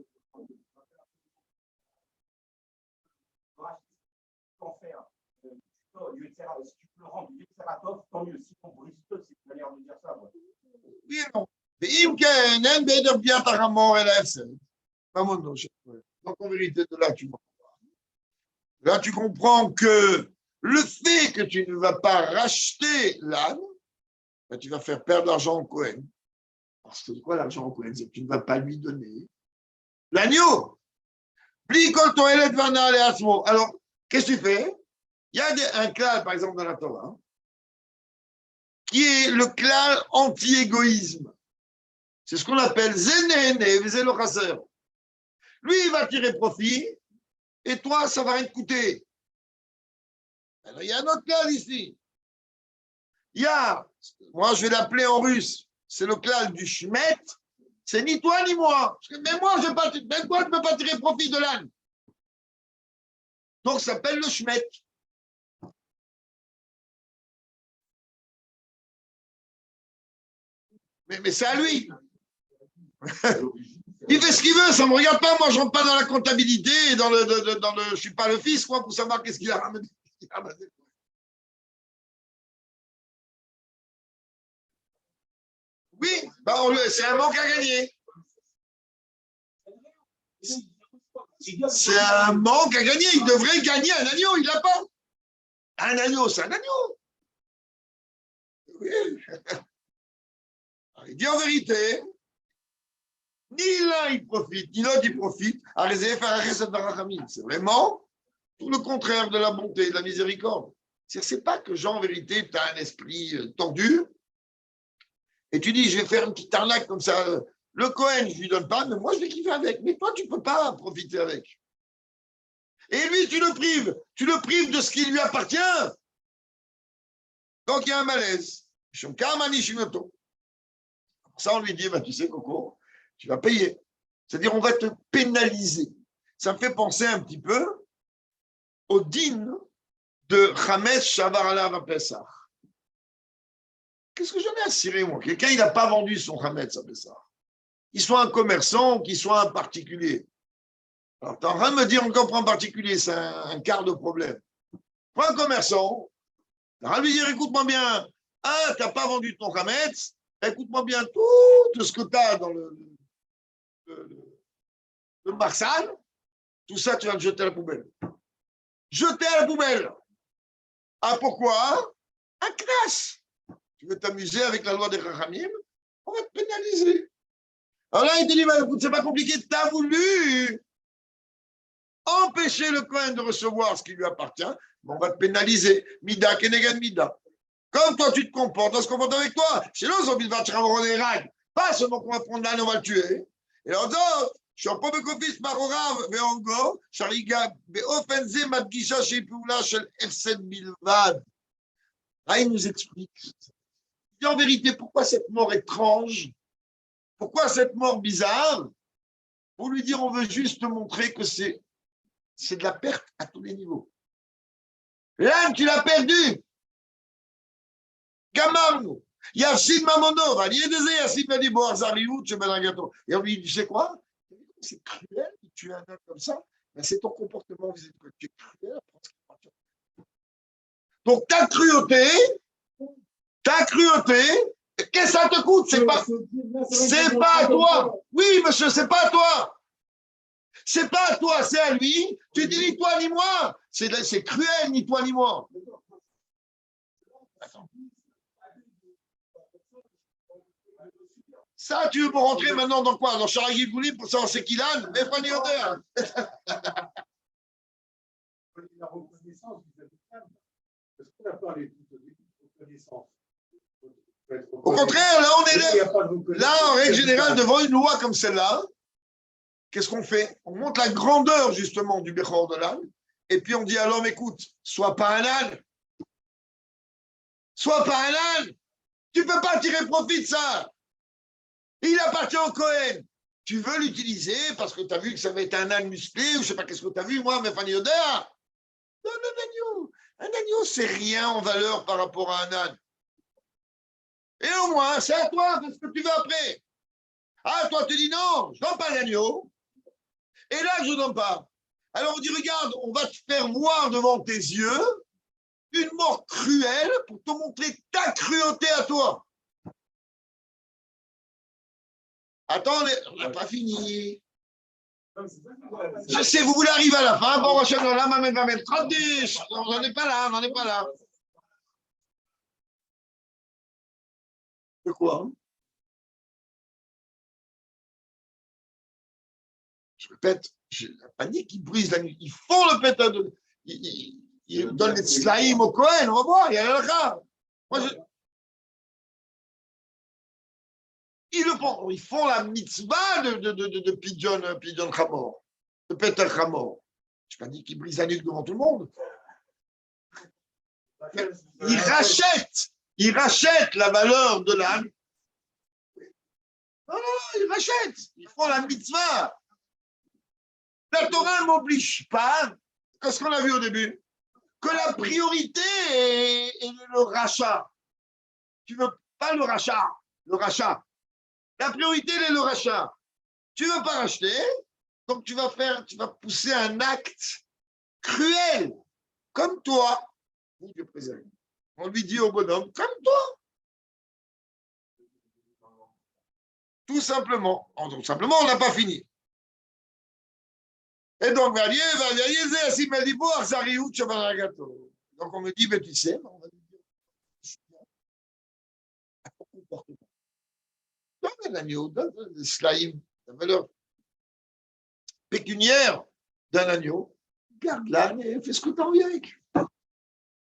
Si tu peux le rendre Yetzeratov, tant mieux. Si on brise tout, c'est une manière de dire ça. Oui et non. Donc en vérité, de là, tu comprends que le fait que tu ne vas pas racheter l'âne, ben, tu vas faire perdre l'argent au Cohen. Parce que quoi l'argent au Cohen? C'est que tu ne vas pas lui donner l'agneau. Alors, qu'est-ce que tu fais? Il y a un clal, par exemple, dans la Torah, qui est le clal anti-égoïsme. C'est ce qu'on appelle Zénéné, Vézélochaser. Lui, il va tirer profit, et toi, ça ne va rien te coûter. Alors, il y a un autre clal ici. Il y a, moi, je vais l'appeler en russe, c'est le clal du Shmet. C'est ni toi ni moi. Mais moi, je même toi, ne peux pas tirer profit de l'âne. Donc, ça s'appelle le Shmet. Mais c'est à lui. Il fait ce qu'il veut, ça ne me regarde pas. Moi, je ne rentre pas dans la comptabilité, je ne suis pas le fils, moi, pour savoir qu'est-ce qu'il a ramené. Oui, c'est un manque à gagner. C'est un manque à gagner. Il devrait gagner un agneau, il ne l'a pas. Un agneau, c'est un agneau. Oui. Il dit en vérité, ni l'un il profite, ni l'autre il profite. C'est vraiment Tout le contraire de la bonté, de la miséricorde. C'est pas que Jean, en vérité, tu as un esprit tordu et tu dis, je vais faire une petite arnaque comme ça. Le Cohen, je lui donne pas, mais moi, je vais kiffer avec. Mais toi, tu peux pas profiter avec. Et lui, tu le prives de ce qui lui appartient. Donc, il y a un malaise. Ça, on lui dit, bah, tu sais, Coco, tu vas payer. C'est-à-dire, on va te pénaliser. Ça me fait penser un petit peu au din de Chametz Shavar Alav Pessah. Qu'est-ce que j'en ai à cirer, moi? Quelqu'un, il n'a pas vendu son Chametz à Pessah. Qu'il soit un commerçant ou qu'il soit un particulier. Alors, tu es en train de me dire encore pour un particulier, c'est un quart de problème. Pour un commerçant, tu as lui dire, écoute-moi bien, ah, tu n'as pas vendu ton Chametz, écoute-moi bien tout ce que tu as dans le marsal, tout ça, tu vas le jeter à la poubelle. Jeter à la poubelle. Ah, pourquoi? Un crash. Tu veux t'amuser avec la loi des Chachamim, on va te pénaliser. Alors là, il te dit, bah, écoute, c'est pas compliqué, tu as voulu empêcher le Cohen de recevoir ce qui lui appartient, mais on va te pénaliser. Mida, Kenegan Mida. Comme toi, tu te comportes, on se comporte avec toi. Chez nous, on va te avoir des règles. Pas seulement qu'on va prendre l'âne, on va le tuer. Et on dit, je suis en pauvre coffice, marorav, veongo, shariga, beofenze, madgisha, chez Poula, chez F7 Bilvad. Là, il nous explique. Et en vérité, pourquoi cette mort étrange? Pourquoi cette mort bizarre? Pour lui dire, on veut juste te montrer que c'est de la perte à tous les niveaux. L'âne, tu l'as perdu. Gamarno. Yassin Mamonov, Yassin m'a dit, bon, Zariou, tu mets un gâteau. Et on lui dit, tu sais quoi? C'est cruel de tuer un âne comme ça. Ben, c'est ton comportement vis-à-vis de tu es cruel. Donc, ta cruauté, qu'est-ce que ça te coûte? C'est pas à toi. Oui, monsieur, c'est pas à toi. C'est pas à toi, c'est à lui. Tu dis ni toi ni moi. C'est cruel, ni toi ni moi. Ça, tu veux pour rentrer maintenant dans quoi? Dans Charagui Bouli pour savoir c'est qui l'âne? Mais pas ni odeur. La reconnaissance au contraire, là, on est là, en règle générale, devant une loi comme celle-là, qu'est-ce qu'on fait? On montre la grandeur, justement, du Bechor de l'âne, et puis on dit à l'homme, écoute, sois pas un âne. Sois pas un âne. Tu ne peux pas tirer profit de ça. Il appartient au Cohen. Tu veux l'utiliser parce que tu as vu que ça va être un âne musclé, ou je ne sais pas qu'est-ce que tu as vu, moi, mais Fanny Oder. Non, un agneau. Un agneau, c'est rien en valeur par rapport à un âne. Et au moins, c'est à toi, fais ce que tu veux après. Ah, toi, tu dis non, je ne donne pas l'agneau. Et là, je ne donne pas. Alors on dit, regarde, on va te faire voir devant tes yeux une mort cruelle pour te montrer ta cruauté à toi. Attends, on n'a pas fini. Je sais, vous voulez arriver à la fin. Bon, là, ma mère, 30 on n'en est pas là, on n'en est pas là. De quoi? Je répète, la panique, ils brisent la nuit. Ils font le pétard de. Ils donnent les slaïm au Cohen, on va voir, il y a le cas. Ils font la mitzvah de Pidyon Chamor, de Peter Chamor. Je n'ai pas dit qu'ils brisent la nuque devant tout le monde. Ils rachètent la valeur de l'âne. Non, ils rachètent. Ils font la mitzvah. La Torah ne m'oblige pas, qu'est-ce qu'on a vu au début? Que la priorité est le rachat. Tu ne veux pas le rachat, le rachat. La priorité, est le rachat. Tu ne veux pas racheter, donc tu vas pousser un acte cruel, comme toi. On lui dit au bonhomme, comme toi. Tout simplement. Tout simplement, on n'a pas fini. Et donc, donc on me dit, mais tu sais, on va lui dire, donne un agneau, donne le slaïm, la valeur pécuniaire d'un agneau, garde-la et fais ce que tu as envie avec.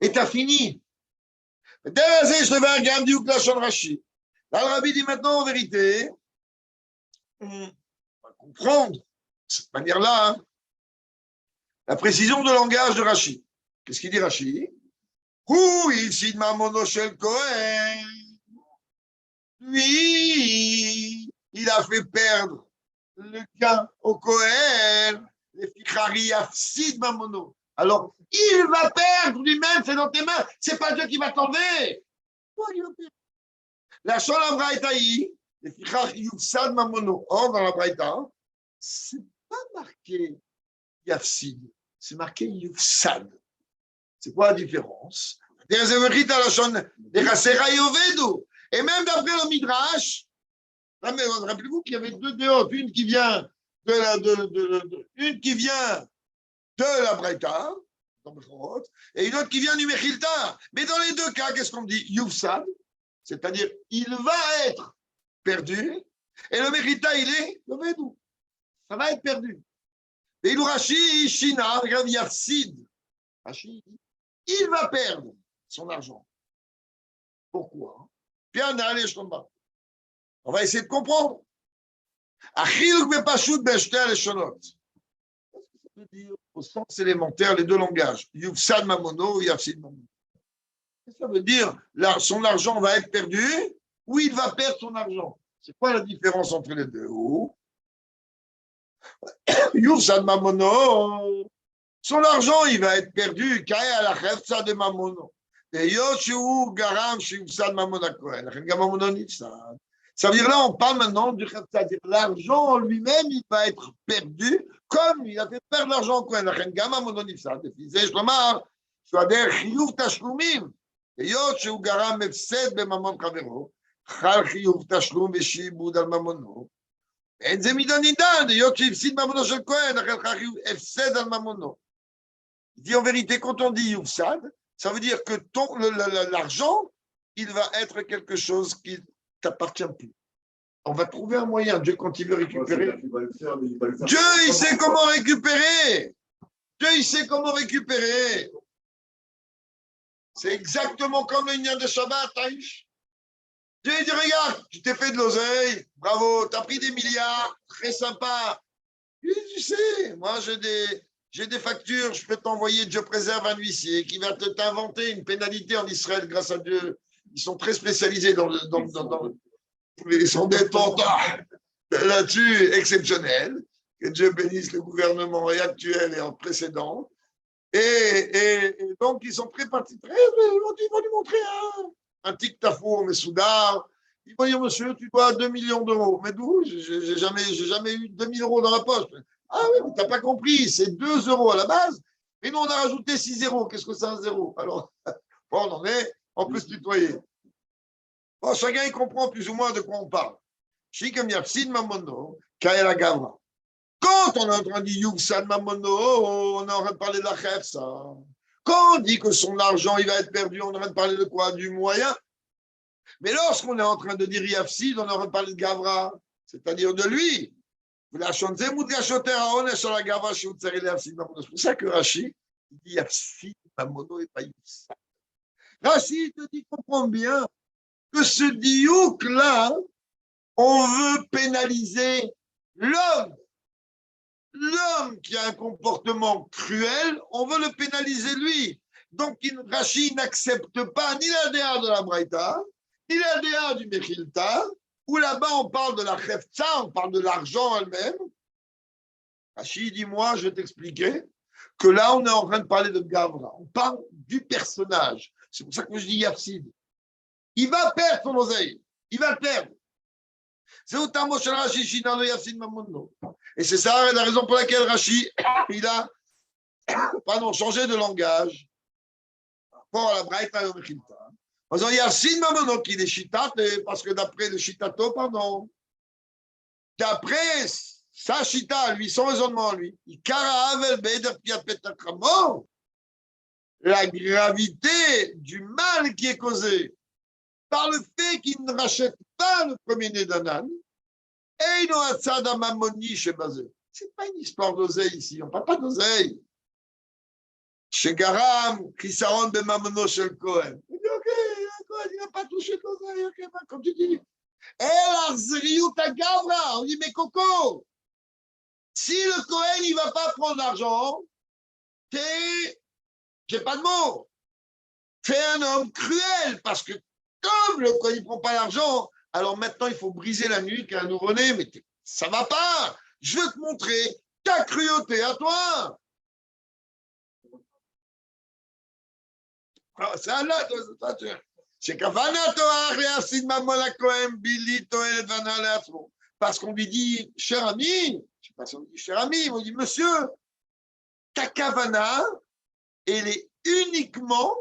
Et tu as fini. Je te vais un gamme du Lachon Rashi. Là, le rabbi dit maintenant, en vérité, on va comprendre de cette manière-là la précision de langage de Rashi. Qu'est-ce qu'il dit Rashi? Ici de Mamono Shel Kohen. Lui, il a fait perdre le gain au Kohen. Les Fichari Afsid Mamono. Alors, il va perdre lui-même, c'est dans tes mains. C'est pas Dieu qui va t'enlever. Toi, il va perdre. La Shola Braïtaï, les Fichari Yufsad Mamono. Or, dans la Braïta, c'est pas marqué Yafsid, c'est marqué Yufsad. C'est quoi la différence? Et même d'après le Midrash, rappelez-vous qu'il y avait deux déotes, une qui vient de la Braïta, et une autre qui vient du Mechilta. Mais dans les deux cas, qu'est-ce qu'on dit? Yufsad, c'est-à-dire il va être perdu, et le Mechilta, il est le Vedou. Ça va être perdu. Et il Rashi, Shina, regarde Yafsid. Rashi, il va perdre son argent. Pourquoi? Bien, allez, je tombe. On va essayer de comprendre. Achiluk bepashut beshter leshonot. Qu'est-ce que ça veut dire au sens élémentaire, les deux langages? Yufsad mamono, yafsid mamono. Ça veut dire, là, son argent va être perdu ou il va perdre son argent. C'est quoi la différence entre les deux? Yufsad mamono. Son argent, il va être perdu. Ça veut dire là, on parle maintenant du chefsa. L'argent lui-même, il va être perdu comme il a fait perdre l'argent au Kohen. אין זה מידה נידן, היות שהפסיד ממונו של כהן, אחרי כך הפסד על ממונו. Il dit en vérité, quand on dit Yufsad, ça veut dire que l'argent, il va être quelque chose qui ne t'appartient plus. On va trouver un moyen. Dieu, quand il veut récupérer. Dieu, il sait comment récupérer. Dieu, il sait comment récupérer. C'est exactement comme le Nyan de Shabbat, Taïch. Dieu dit, regarde, tu t'es fait de l'oseille, bravo, tu as pris des milliards, très sympa. Tu sais, moi j'ai des factures, je peux t'envoyer, Dieu préserve un huissier qui va t'inventer une pénalité en Israël grâce à Dieu. Ils sont très spécialisés ils sont des tentats là-dessus exceptionnels. Que Dieu bénisse le gouvernement actuel et en précédent. Et donc, ils sont très partis. Ils vont lui montrer un tic-tafour, mais soudard. Ils vont dire, monsieur, tu dois 2 millions d'euros. Mais d'où? J'ai jamais eu 2 000 euros dans la poche. Ah oui, mais tu n'as pas compris, c'est 2 euros à la base. Et nous, on a rajouté 6 zéros. Qu'est-ce que c'est un zéro? Alors, bon, on peut se tutoyer. Bon, chacun, il comprend plus ou moins de quoi on parle. Shikem Yapsid Mamono, Kaela Gavra. Quand on est en train de dire Yugsan Mamono, on est en train de parler de la Khefsa. Quand on dit que son argent, il va être perdu, on est en train de parler de quoi? Du moyen. Mais lorsqu'on est en train de dire Yafsid, on est en train de parler de Gavra, c'est-à-dire de lui. C'est pour ça que Rashi dit Yafsid Mamono et pas Yufsad. Rashi te dit, comprends bien que ce diouk-là, on veut pénaliser l'homme. L'homme qui a un comportement cruel, on veut le pénaliser lui. Donc, Rashi n'accepte pas ni la DA de la Braïta, ni la DA du Mechilta, où là-bas on parle de la Khefza, on parle de l'argent elle-même. Rashi dit, moi, je vais t'expliquer que là, on est en train de parler de Gavra. On parle du personnage. C'est pour ça que je dis Yafsid. Il va perdre son oseille. Il va le perdre. Et c'est ça la raison pour laquelle Rashi, il a changé de langage par rapport à la Braïta et au Mechilta. En disant, il y a Yafsid Mamono qui est Shitat, parce que d'après le Shitato, d'après sa Shita, lui, son raisonnement, lui, la gravité du mal qui est causé par le fait qu'il ne rachète pas le premier-né d'un âne, et il n'a pas de mamoni chez Bazé. Ce n'est pas une histoire d'oseille ici, on ne parle pas d'oseille. Chez Garam, Chisaron de Mamono chez le Cohen. Il dit, ok, le Cohen, il n'a pas touché ton oreille, ok, bah, comme tu dis. Et là, Zriouta Gavra, on dit, mais Coco, si le Cohen, il ne va pas prendre l'argent, j'ai pas de mots, t'es un homme cruel, parce que comme le Cohen, il ne prend pas l'argent, alors maintenant, il faut briser la nuque à un nouveau-né, mais ça ne va pas. Je veux te montrer ta cruauté à toi. C'est un autre, parce qu'on lui dit, cher ami, je sais pas si on dit cher ami, on dit, monsieur, ta kavana, elle est uniquement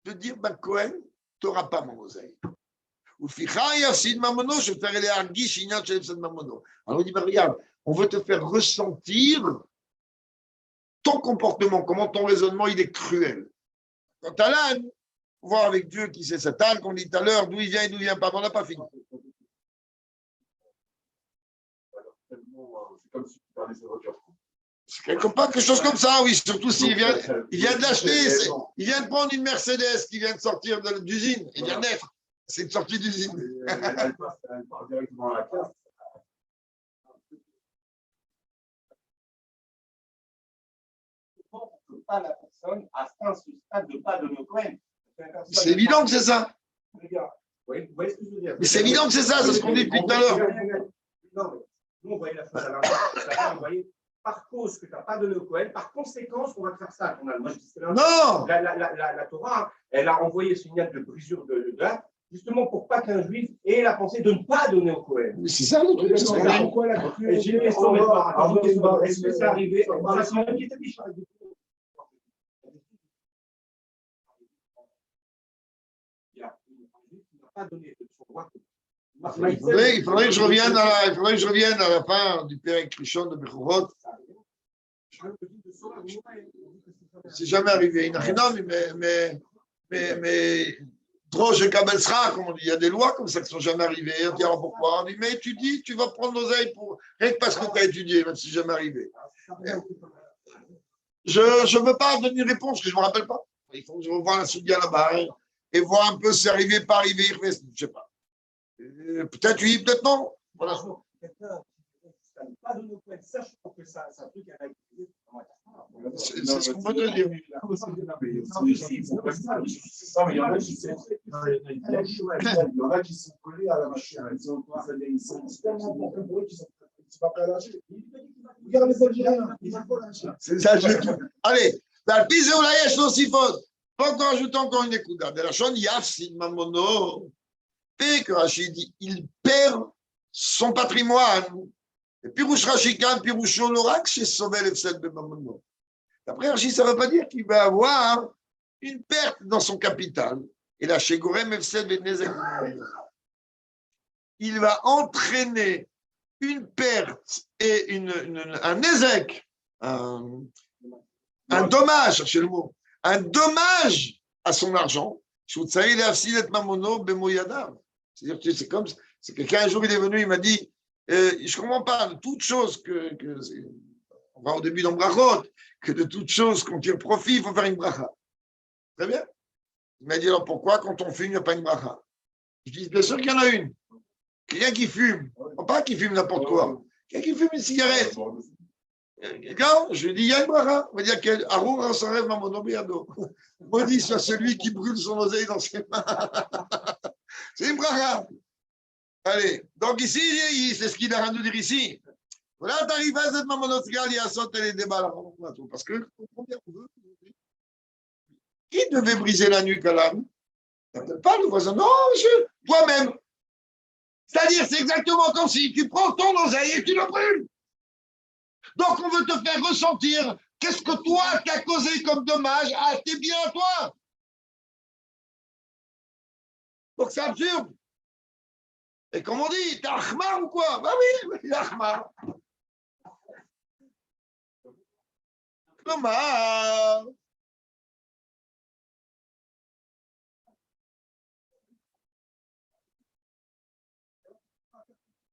de dire, ben Cohen, tu n'auras pas mon oseille. Alors on dit, ben regarde, on veut te faire ressentir ton comportement, comment ton raisonnement, il est cruel. Quant à l'âne, voir avec Dieu qui c'est cet âne qu'on dit tout à l'heure, d'où il vient et d'où il vient pas, on n'a pas fini. C'est quelque chose comme ça, oui, surtout s'il vient, il vient de l'acheter, il vient de prendre une Mercedes qui vient de sortir d'usine, il vient d'être, c'est une sortie d'usine. Elle part directement à la classe. Pas la personne à ce stade de pas donner au Cohen. C'est évident que c'est ça. Vous voyez ce que je veux dire? Mais c'est évident que c'est ça, c'est ce qu'on dit depuis tout à l'heure. Non, mais nous, on voyait la chose à l'inverse. Vous voyez, par cause que tu n'as pas donné au Cohen, par conséquence, on va te faire ça. Moi, je dis non! La Torah, elle a envoyé ce signal de brisure de date, justement pour pas qu'un juif ait la pensée de ne pas donner au Cohen. Mais c'est ça le truc. J'ai une question maintenant. Est-ce que c'est arrivé? C'est une petite question. Il faudrait que je revienne à la fin du Père Krishon de Bechorot. C'est jamais arrivé. Mais Droche et Kabelsra, comme on dit, il y a des lois comme ça qui ne sont jamais arrivées. On dit alors pourquoi? On dit mais tu dis, tu vas prendre l'oseille pour rien que parce que tu as étudié, même si c'est jamais arrivé. Je ne veux pas donner une réponse que je ne me rappelle pas. Il faut que je revoie la Soudia là-bas et voir un peu si c'est arrivé, pas arrivé, je ne sais pas. Peut-être oui, peut-être non. Voilà. C'est ce qu'on peut te dire. Il y en a qui sont collés à la machine. Ils sont tellement importants pour eux qu'ils sont pas prêts à lâcher. Regarde les Algériens. C'est ça, allez, dans le pise où la yesh aussi faute. Faut qu'on ajoute encore une écoute. De la chaîne Yafsid Mamono. Et que Rachid dit, il perd son patrimoine. Et Pirouche Rachikan, Pirouche Lorak, chez Sovel et Fsed de Mamono. Après, Rachid, ça ne veut pas dire qu'il va avoir une perte dans son capital. Et là, chez Gorem Fsed et Nezek, il va entraîner une perte et un Nezek, un dommage, cherchez le mot, un dommage à son argent. C'est-à-dire, c'est quelqu'un un jour, il est venu, il m'a dit, je ne comprends pas, de toute chose on va au début dans Brachot, que de toute chose qu'on tire profit, il faut faire une bracha. Très bien. Il m'a dit, alors pourquoi quand on fume, il n'y a pas une bracha? Je dis, bien sûr qu'il y en a une. Quelqu'un qui fume, pas qui fume n'importe quoi, quelqu'un qui fume une cigarette. Quand je lui dis, il y a une bracha. On va dire qu'Arour s'enlève ma monobiado. Maudit soit celui qui brûle son oseille dans ses mains. C'est une bracha. Allez, donc ici, c'est ce qu'il a à nous dire ici. Voilà, tu arrives à cette mamonotrial, il y a sauté les débats. Parce que, qui devait briser la nuque à l'âme? Pas le voisin. Non, monsieur, toi-même. C'est-à-dire, c'est exactement comme si tu prends ton oseille et tu le brûles. Donc, on veut te faire ressentir qu'est-ce que toi, tu as causé comme dommage à tes biens à toi. Donc, c'est absurde. Et comme on dit, t'es Ahmar ou quoi? Bah oui, il est Ahmar. Comment?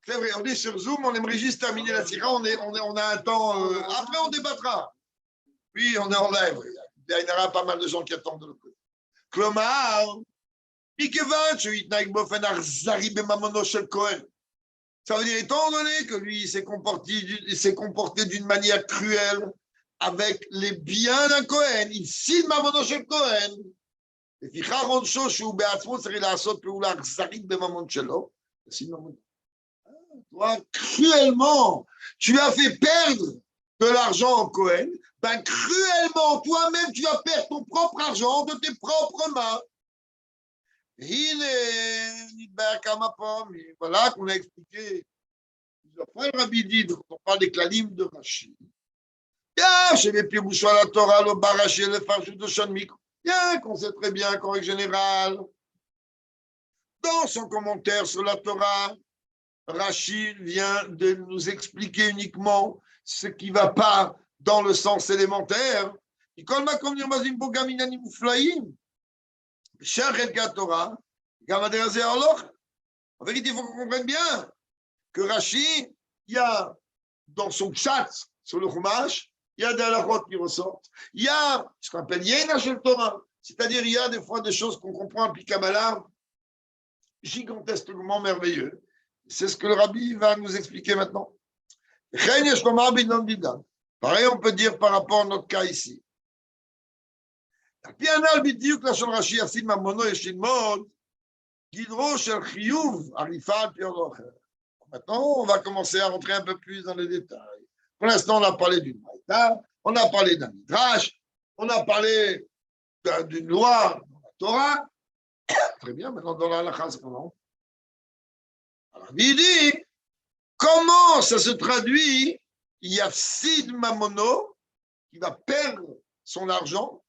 C'est vrai, on est sur Zoom, on aimerait juste terminer la sira, on a un temps. Après, on débattra. Oui, on est en live. Il y aura pas mal de gens qui attendent de l'autre côté. Klomar, ça veut dire, étant donné que lui, il s'est comporté d'une manière cruelle avec les biens d'un Cohen, il signe Mamono Shel Cohen. לפיכך עונשו שהוא בעצמו צריך לעשות פעולה אכזרית בממון שלו. Toi, cruellement, tu as fait perdre de l'argent au Cohen, ben cruellement, toi-même, tu vas perdre ton propre argent de tes propres mains. Voilà qu'on a expliqué plusieurs fois, le Rabbi dit, quand on parle des klalim de Rashi. Bien, chez les Pirouchot à la Torah, le Baraché, le Farjou de Shanmik, bien qu'on sait très bien qu'en règle générale, dans son commentaire sur la Torah, Rashi vient de nous expliquer uniquement ce qui ne va pas dans le sens élémentaire. En vérité, il faut qu'on comprenne bien que Rashi, il y a dans son chat sur le Chumash, il y a des halakhot qui ressortent. Il y a ce qu'on appelle Yena Shel Torah, c'est-à-dire il y a des fois des choses qu'on comprend en Kabbalah gigantesquement merveilleux. C'est ce que le Rabbi va nous expliquer maintenant. Pareil, on peut dire par rapport à notre cas ici. Maintenant, on va commencer à rentrer un peu plus dans les détails. Pour l'instant, on a parlé d'une Maïta, on a parlé d'un Midrash, on a parlé d'une loi dans la Torah. Très bien, maintenant dans la halakha, c'est comment? Alors, il dit, comment ça se traduit? Il y a Sid Mamono qui va perdre son argent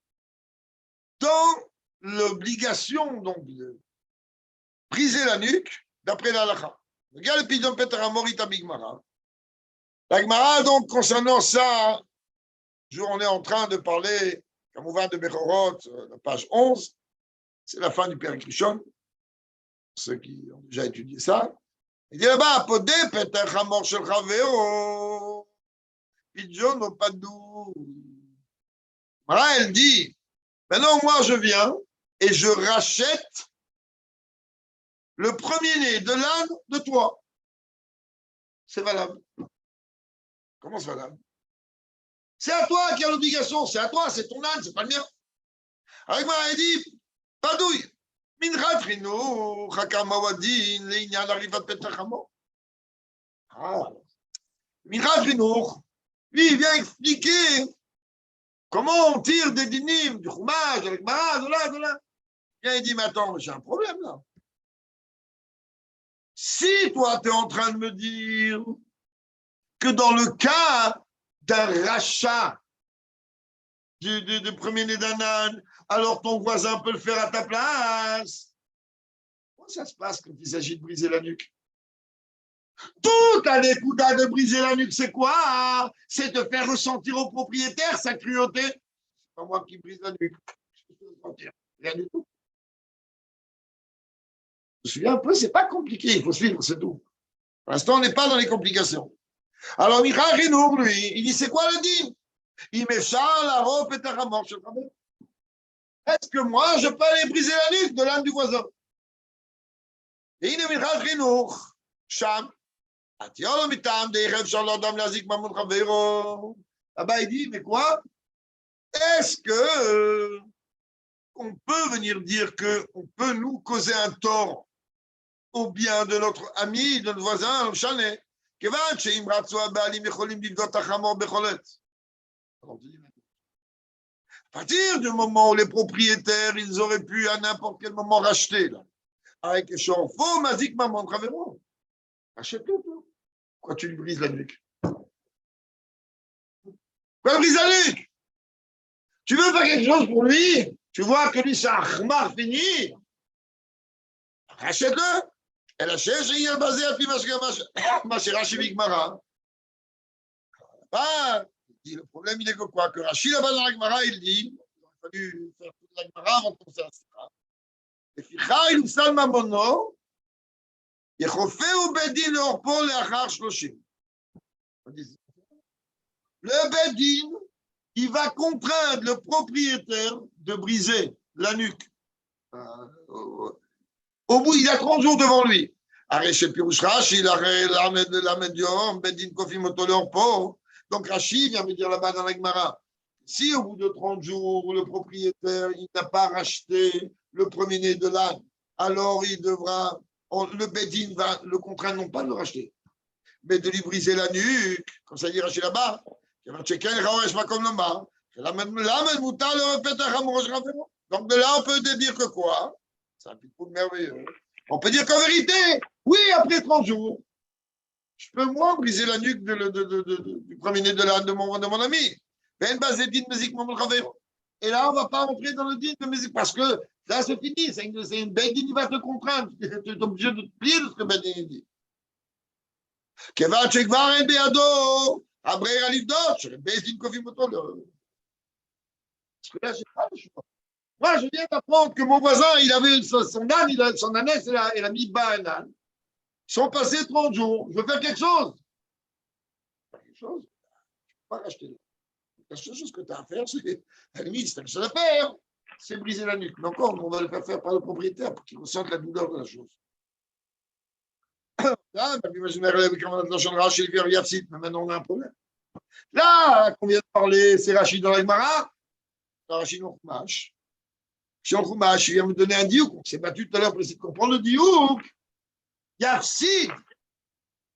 dans l'obligation donc de briser la nuque d'après la halakha. Regarde le pidon Peter Amorita Bigmara. La Gemara, donc, concernant ça, on est en train de parler, comme on va de Bechorot, la page 11, c'est la fin du Père Rishon, ceux qui ont déjà étudié ça. Il dit là-bas, Podé, Peter Hamor Shel Chaveo, Pidjon au Padou. Voilà, elle dit, maintenant, moi, je viens et je rachète le premier-né de l'âne de toi. C'est valable. Comment c'est valable? C'est à toi qui as l'obligation, c'est à toi, c'est ton âne, c'est pas le mien. Avec moi, elle dit, Padouille, Minchat Chinou, Chakam Awadin, Leïnian Arrivat Petachamo. Ah, Minchat Chinou, lui, il vient expliquer comment on tire des dinim, du Chumash, avec Mara, de là. Bien, il dit, mais attends, j'ai un problème là. Si toi, tu es en train de me dire que dans le cas d'un rachat du premier-né d'un âne, alors ton voisin peut le faire à ta place. Comment ça se passe quand il s'agit de briser la nuque? Tout à l'écouta de briser la nuque, c'est quoi? C'est de faire ressentir au propriétaire sa cruauté. C'est pas moi qui brise la nuque. Je peux ressentir. Rien du tout. Je me souviens un peu, c'est pas compliqué, il faut suivre, c'est tout. Pour l'instant, on n'est pas dans les complications. Alors, Michal Rinour, lui, il dit, c'est quoi le din? Il m'échale la robe et ta ramor. Est-ce que moi, je peux aller briser la nuque de l'âne du voisin? Et il est Michal Rinour, Cham. Là-bas, il dit, mais quoi? Est-ce que on peut venir dire qu'on peut nous causer un tort au bien de notre ami, de notre voisin, le chalet? À partir du moment où les propriétaires, ils auraient pu à n'importe quel moment racheter, là, avec les champs faux, Mazik Maman Travero. Achète-le, toi. Pourquoi tu lui brises la nuque? Pourquoi tu brises la nuque? Tu veux faire quelque chose pour lui? Tu vois que lui, c'est un khmar fini? Achète-le. Et la chaise, il est basé à Pimaché Rashi Bigmara. Le problème, il est que quoi? Que Rashi, là-bas dans la Gemara, il dit, il aurait fallu faire toute la Gemara avant de penser à ça. Et Ficha, il sal mamono, Yechofeu bedin orpo leachar shloshim. Le bedin il va contraindre le propriétaire de briser la nuque. Au bout, il a 30 jours devant lui. Donc Rachid vient me dire là-bas dans la Gemara, si au bout de 30 jours, le propriétaire il n'a pas racheté le premier-né de l'âne, alors il devra, le Bedin va le contraindre non pas de le racheter, mais de lui briser la nuque, comme ça dit Rachid là-bas. Donc de là, on peut dire que quoi? C'est un petit coup de merveilleux. On peut dire qu'en vérité, oui, après 30 jours, je peux moi briser la nuque du premier-né de mon ami. Et là, on ne va pas entrer dans le din de musique parce que là, c'est fini. C'est une Bedin qui va te contraindre. Tu es obligé de te plier de ce que Bedin dit. כיוון שכבר אין בידו הברירה לבדוק, שבית דין קובעים אותו. Moi, je viens d'apprendre que mon voisin, il avait son âne, son ânesse, il a mis bas un âne. Ils sont passés 30 jours. Je veux faire quelque chose. Quelque chose? Je ne peux pas racheter. La seule chose que tu as à faire, c'est, à la limite, c'est la seule affaire, c'est briser la nuque. Mais encore, on va le faire par le propriétaire pour qu'il ressente la douleur de la chose. Là, maintenant, on a un problème. Là, qu'on vient de parler, c'est Rachid dans la Gemara, Rachid dans Chumash. Si en Chumash, il vient me donner un diouk, on s'est battu tout à l'heure pour essayer de comprendre le diouk. Yafsid,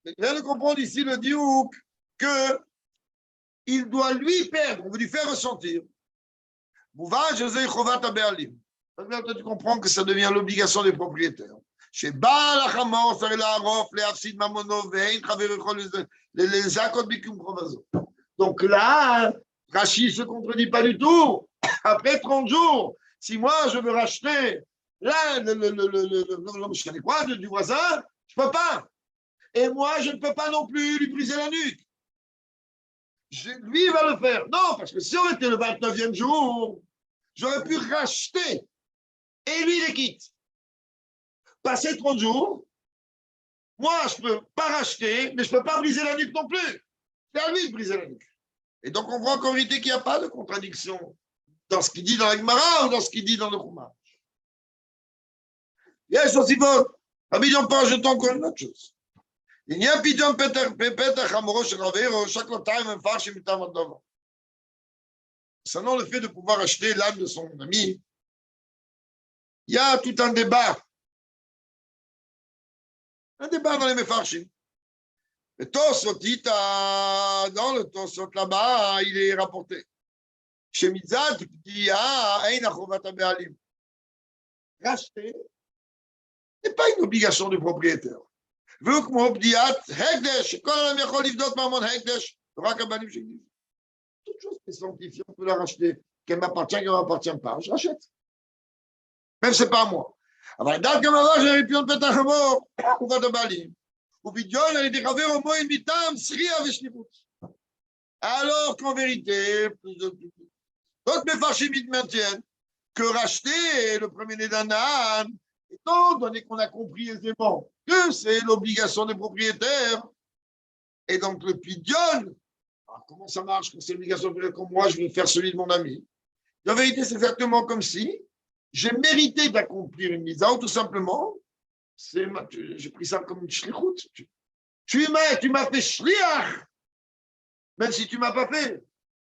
il vient de comprendre ici le diouk qu'il doit lui perdre, on veut lui faire ressentir. Mouva, José Chovat Abealim. Tu comprends que ça devient l'obligation des propriétaires. Chez Baal Achamor, ça la rof, les Afsid Mamono, Vein, les Akot Bikum Provazo. Donc là, Rachid ne se contredit pas du tout. Après 30 jours, si moi je veux racheter là, je connais quoi, du voisin, je ne peux pas. Et moi, je ne peux pas non plus lui briser la nuque. Lui, il va le faire. Non, parce que si on était le 29e jour, j'aurais pu racheter et lui, il les quitte. Passer 30 jours, moi, je ne peux pas racheter, mais je ne peux pas briser la nuque non plus. C'est à lui de briser la nuque. Et donc, on voit qu'en réalité, qu'il n'y a pas de contradiction dans ce qu'il dit dans la Gemara ou dans ce qu'il dit dans le Chumash. Yes, aussi bon. Abidjan pas, je t'en encore une autre chose. Il n'y a Abidjan Petach Amoro chez Ravero, chaque time, un phare chez Mitamadov. Sinon, le fait de pouvoir acheter l'âme de son ami, il y a tout un débat. Un débat dans les Mefarshim. Le Tosot, dans le Tosot là-bas, il est rapporté. Chez Mizad, il y a Ein Achovat Abealim. Racheter n'est pas une obligation du propriétaire. Vu que mon Bdiat, Hekdesh, quand on a mis Livdot Mamon Hekdesh, Rakabalim Shekdi. Toute chose qui est sanctifiée, on peut la racheter. Qu'elle m'appartient, qu'elle ne m'appartient pas. Je rachète. Même si ce n'est pas à moi. Alors, dans le cas j'ai pu en péter un mot, on va de Bali. Ou Bidjon, elle était gravée au moins une mitam, Sri avec Shnibut. Alors qu'en vérité, d'autres méfarchimites maintiennent que racheter le premier-né d'un âne, étant donné qu'on a compris aisément que c'est l'obligation des propriétaires, et donc le Pidjon, comment ça marche quand c'est l'obligation des propriétaires, comme moi, je vais faire celui de mon ami. En vérité, c'est exactement comme si j'ai mérité d'accomplir une mise ou tout simplement, j'ai pris ça comme une shlichut. Tu m'as fait shliach, même si tu ne m'as pas fait.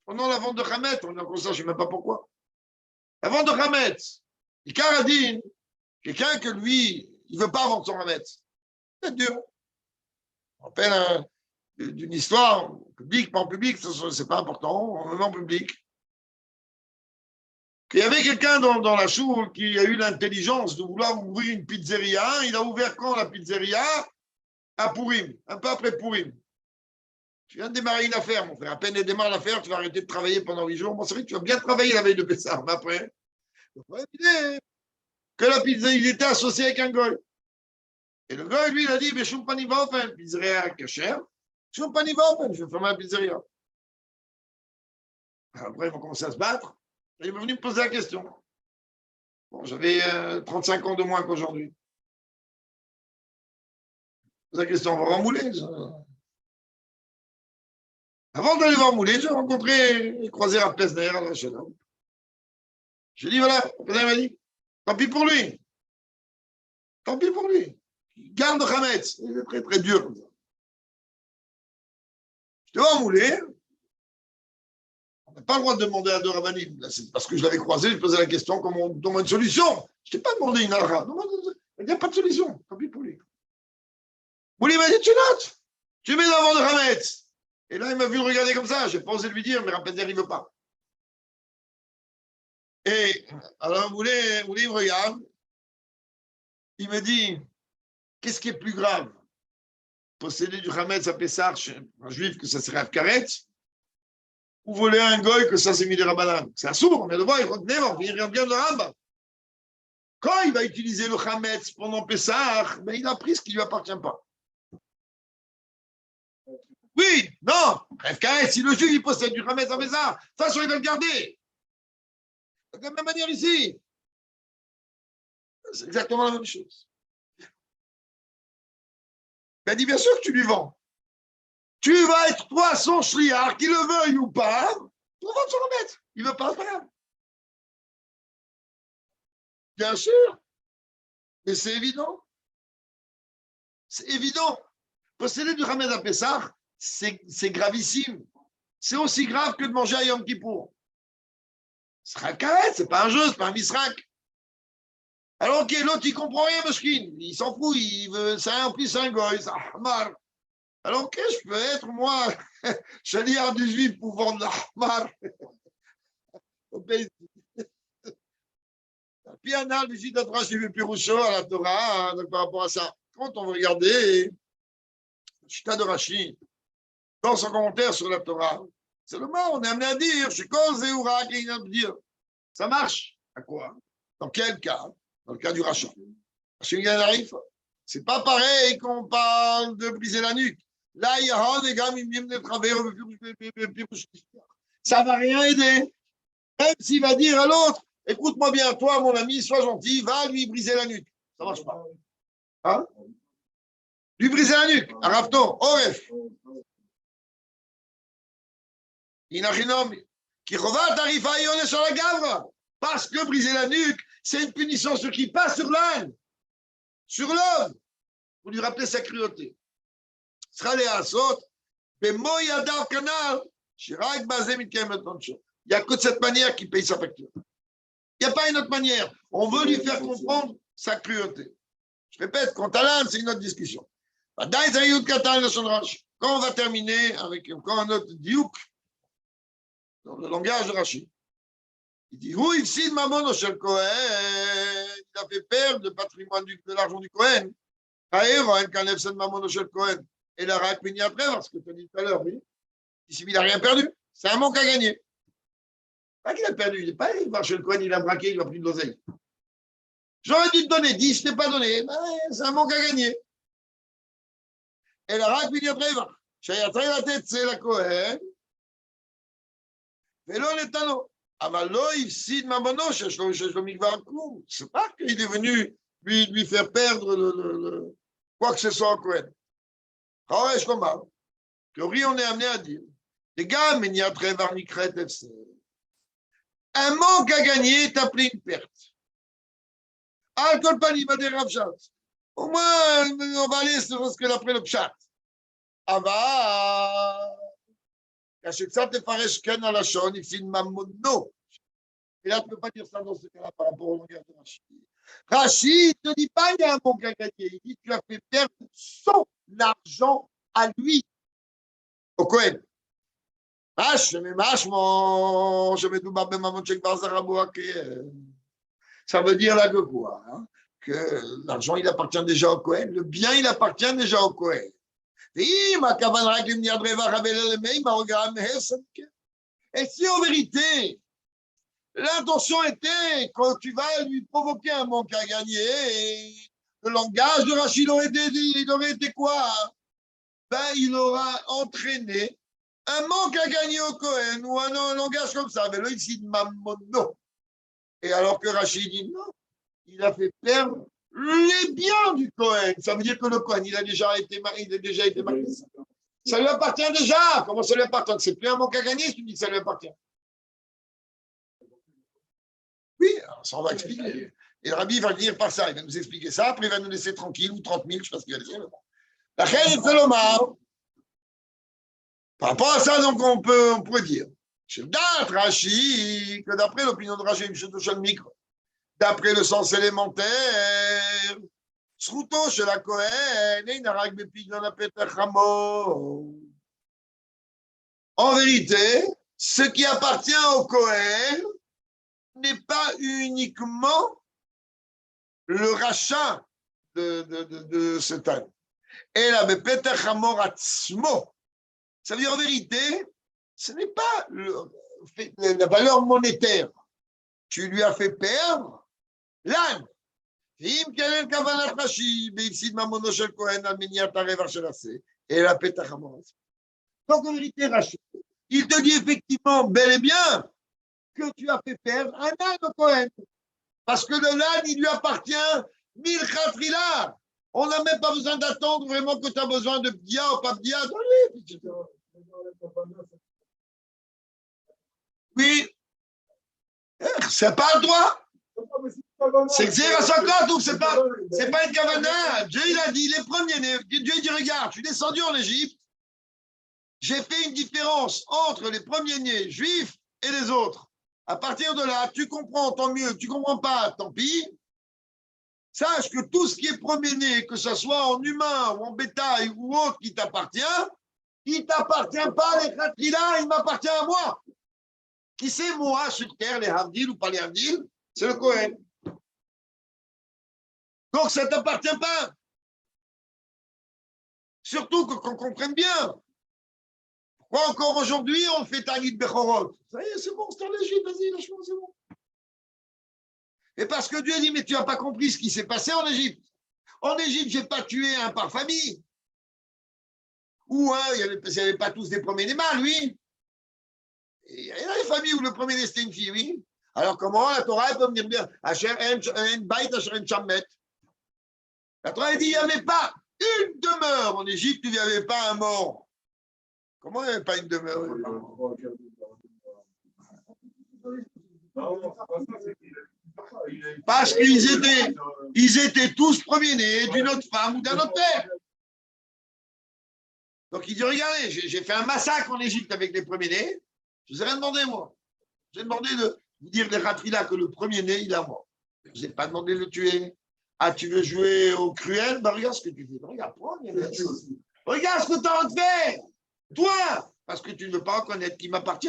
Pendant la vente de Hametz, on est comme ça, je ne sais même pas pourquoi. La vente de Hametz, il caradine, quelqu'un que lui, il ne veut pas vendre son Hametz. C'est dur. On rappelle d'une histoire, publique, pas en public, ce n'est pas important, même en public. Il y avait quelqu'un dans la choule qui a eu l'intelligence de vouloir ouvrir une pizzeria. Il a ouvert quand la pizzeria? À Purim, un peu après Purim. Tu viens de démarrer une affaire, mon frère. À peine elle démarre l'affaire, tu vas arrêter de travailler pendant 8 jours. Bon, c'est vrai que tu vas bien travailler la veille de Pessah, mais après, le problème, il est que la pizzeria, il était associé avec un goy. Et le goy, lui, il a dit, mais je ne pas va faire une pizzeria cachère. Je ne pas faire, je vais fermer la pizzeria. Après, ils vont commencer à se battre. Il est venu me poser la question. Bon, j'avais 35 ans de moins qu'aujourd'hui. La question, on va remouler. Avant d'aller voir Moulin, j'ai rencontré et croisé à Pesner, à la Shalom. J'ai dit, voilà, Pesner m'a dit, tant pis pour lui. Tant pis pour lui. Il garde le Hametz. Il est très, très dur comme ça. Je te vois Moulin. On n'a pas le droit de demander à deux rabbinim. C'est parce que je l'avais croisé, je posais la question comment on donne une solution. Je t'ai pas demandé une halakha. Il n'y a pas de solution. Tant pis pour lui. Moulin m'a dit, tu notes. Tu mets devant le Hametz. Et là, il m'a vu le regarder comme ça. J'ai pas osé lui dire, mais Rappeler, il ne veut pas. Et alors, Moulin me regarde. Il me dit, qu'est-ce qui est plus grave? Posséder du Hametz à Pessah, un juif, que ça serait Afkaret, ou voler un goy, que ça c'est mis des Rabbanan. C'est un sourd, mais le voir, il revient bien de Rambam. Quand il va utiliser le Hametz pendant Pessah, ben, il a pris ce qui ne lui appartient pas. Oui, non, Afkaret, si le juif il possède du Hametz à Pessah, de toute façon il va le garder. De la même manière ici. C'est exactement la même chose. Il a dit, bien sûr que tu lui vends. Tu vas être toi son shliach, qu'il le veuille ou pas, tu vas vendre son Hametz. Il ne veut pas, c'est pas grave. Bien sûr, mais c'est évident. C'est évident. Posséder du Hametz à Pessah, c'est gravissime. C'est aussi grave que de manger à Yom Kippour. C'est un carré, c'est pas un jeu, c'est pas un misrak. Alors, ok, l'autre, il comprend rien, Moshkin. Il s'en fout, il veut, ça en plus, c'est un goy, ça Ahmar. Alors, ok, je peux être, moi, chaliard du juif pour vendre l'Ahmar au pays. Puis, un an, du site de Piroucho à la Torah, donc par rapport à ça. Quand on va regarder, Chita de Rashi, dans son commentaire sur la Torah, c'est le mot, on est amené à dire, je cause et oura, qui vient de dire. Ça marche. À quoi? Dans quel cas? Dans le cas du rachat. C'est pas pareil qu'on parle de briser la nuque. Là, il y a des gars, ça va rien aider. Même s'il va dire à l'autre, écoute-moi bien, toi, mon ami, sois gentil, va lui briser la nuque. Ça marche pas. Hein? Lui briser la nuque. Arafton, Oref. Inachinom. Qui revint tarifa et on est sur la gavre. Parce que briser la nuque, c'est une punition sur qui passe sur l'âne, sur l'homme, pour lui rappeler sa cruauté. Sera les asot, mais moi, il y a d'un canal, il n'y a que de cette manière qu'il paye sa facture. Il n'y a pas une autre manière. On veut lui faire comprendre sa cruauté. Je répète, quant à l'âne, c'est une autre discussion. Quand on va terminer avec encore un autre diouk, dans le langage de Rachid. Il dit, où ici, maman, cher Cohen, il a fait perdre le patrimoine de l'argent du Cohen. Et la répondu après, parce que tu as dit tout à l'heure, oui. Ici, il n'a rien perdu. C'est un manque à gagner. Pas qu'il a perdu. Il n'est pas allé voir chez le Cohen, il a braqué, il a pris de l'oseille. J'aurais dû te donner 10, je ne t'ai pas donné. Ben, c'est un manque à gagner. Et la répondu après, j'ai la tête, c'est la Cohen. Et là, on est à l'eau. C'est pas qu'il est venu lui faire perdre quoi que ce soit au Cohen. Je comprends. Théorie, on est amené à dire. Les gars, mais il y a très varnicret FC. Un manque à gagner est appelé une perte. Alcool pas va des Ravchat. Au moins, on va aller sur ce que l'après le pchat. Ah bah. Quand tu faresh ken à la chaîne, il filme mamono. Et là, tu ne peux pas dire ça dans ce cas-là par rapport au langage de Rachid. Rachid ne dit pas qu'il y a un manque à gagner. Il dit tu as fait perdre son argent à lui, au Cohen. Ça veut dire là que quoi? Hein? Que l'argent, il appartient déjà au Cohen. Le bien, il appartient déjà au Cohen. Et si en vérité, l'intention était, quand tu vas lui provoquer un manque à gagner, le langage de Rachid aurait été quoi? Ben, il aura entraîné un manque à gagner au Cohen, ou un langage comme ça. Mais là, ici, Mamono. Et alors que Rachid dit non, il a fait perdre les biens du Cohen. Ça veut dire que le Cohen, il a déjà été marié. Ça lui appartient déjà. Comment ça lui appartient? C'est plus un manque à gagner si tu dis que ça lui appartient. Oui, alors ça on va expliquer. Et le rabbi va venir par ça, il va nous expliquer ça, après il va nous laisser tranquille, ou 30 000, je ne sais pas ce qu'il va dire. La reine, il fait l'omar. Par rapport à ça, donc, on pourrait dire, Rashi, que d'après l'opinion de Rashi, d'après le sens élémentaire, Sruto chez la Kohen, en vérité, ce qui appartient au Kohen n'est pas uniquement le rachat de cet âne. Et la Bepeter Hamor Atzmo. Ça veut dire en vérité, ce n'est pas la valeur monétaire. Tu lui as fait perdre l'âne. Et la Peter Hamor. Donc en vérité, Rachid, il te dit effectivement, bel et bien, que tu as fait perdre un âne au Cohen. Parce que de l'âne, il lui appartient 1000 khatrila. On n'a même pas besoin d'attendre vraiment que tu as besoin de bdia ou pas bdia. Oui, c'est pas le droit. C'est Xéra Sokot ou c'est pas une Kavana. Dieu il a dit les premiers-nés. Dieu dit regarde, je suis descendu en Égypte. J'ai fait une différence entre les premiers-nés juifs et les autres. À partir de là, tu comprends, tant mieux. Tu comprends pas, tant pis. Sache que tout ce qui est premier-né, que ce soit en humain ou en bétail ou autre qui t'appartient, il ne t'appartient pas, les khatrila, il m'appartient à moi. Qui c'est moi sur terre, les Havdil ou pas les Havdil? C'est le Kohen. Donc ça ne t'appartient pas. Surtout qu'on comprenne bien. Pourquoi encore aujourd'hui on fait Tanit Bechorot? Ça y est, c'est bon, c'est en Égypte, vas-y, lâche-moi, c'est bon. Et parce que Dieu dit, mais tu n'as pas compris ce qui s'est passé en Égypte. En Égypte, je n'ai pas tué un par famille. Ou il n'y avait pas tous des premiers-nés mâles, oui. Il y a des familles où le premier-né c'était une fille, oui. Alors comment la Torah peut venir dire la Torah dit il n'y avait pas une demeure en Égypte où il n'y avait pas un mort. Comment il n'y avait pas une demeure? Parce qu'ils étaient tous premiers-nés d'une autre femme ou d'un autre père. Donc il dit regardez, j'ai fait un massacre en Égypte avec les premiers-nés. Je ne vous ai rien demandé, moi. J'ai demandé de vous dire les Ratrila que le premier-né, il est à moi. Je ne vous ai pas demandé de le tuer. Ah, tu veux jouer au cruel? Ben, regarde ce que tu fais. Regarde, regarde ce que tu as en train de faire. Toi, parce que tu ne veux pas reconnaître qui m'appartient.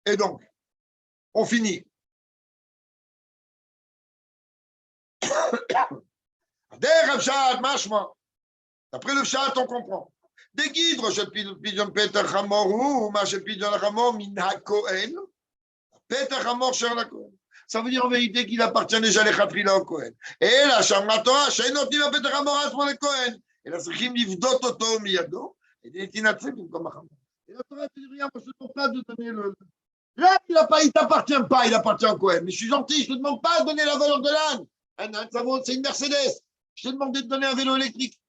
Et donc, on finit. Après le chat, on comprend. Des guides, Peter Hamor, Peter Hamor, cher la Kohen. Ça veut dire en vérité qu'il appartient déjà les Khatrila au Kohen. Et la Shamratora, Shainotim Peter Hamor Asmo le Kohen. Et la Sechim Livdot Oto Miyado. Et des Tinatzim comme Hamor. Et la Torah te dit rien, moi je ne te demande pas de donner le. Là, il ne t'appartient pas, il appartient au Kohen. Mais je suis gentil, je ne te demande pas de donner la valeur de l'âne. Un âne, ça vaut, c'est une Mercedes. Je t'ai demandé de donner un vélo électrique.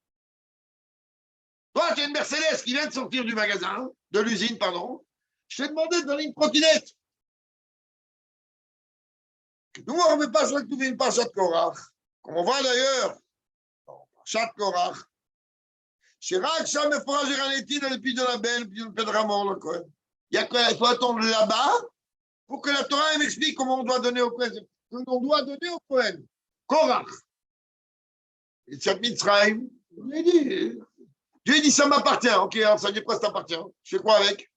Toi, tu as une Mercedes qui vient de sortir du magasin, de l'usine, pardon. Je t'ai demandé de donner une trottinette. Nous, on ne veut pas trouver une Parashat Korach, comme on voit d'ailleurs dans Parashat Korach. Chirac, ça me fera Géranétine dans les pieds de la belle, puis de Pedramor, le Kohen. Il faut attendre là-bas pour que la Torah m'explique comment on doit donner au Kohen. On doit donner au Kohen. Korach. Et Tziat Mitzrayim, Dieu dit, ça m'appartient. Ok, alors ça dit quoi, ça t'appartient? Je fais quoi avec?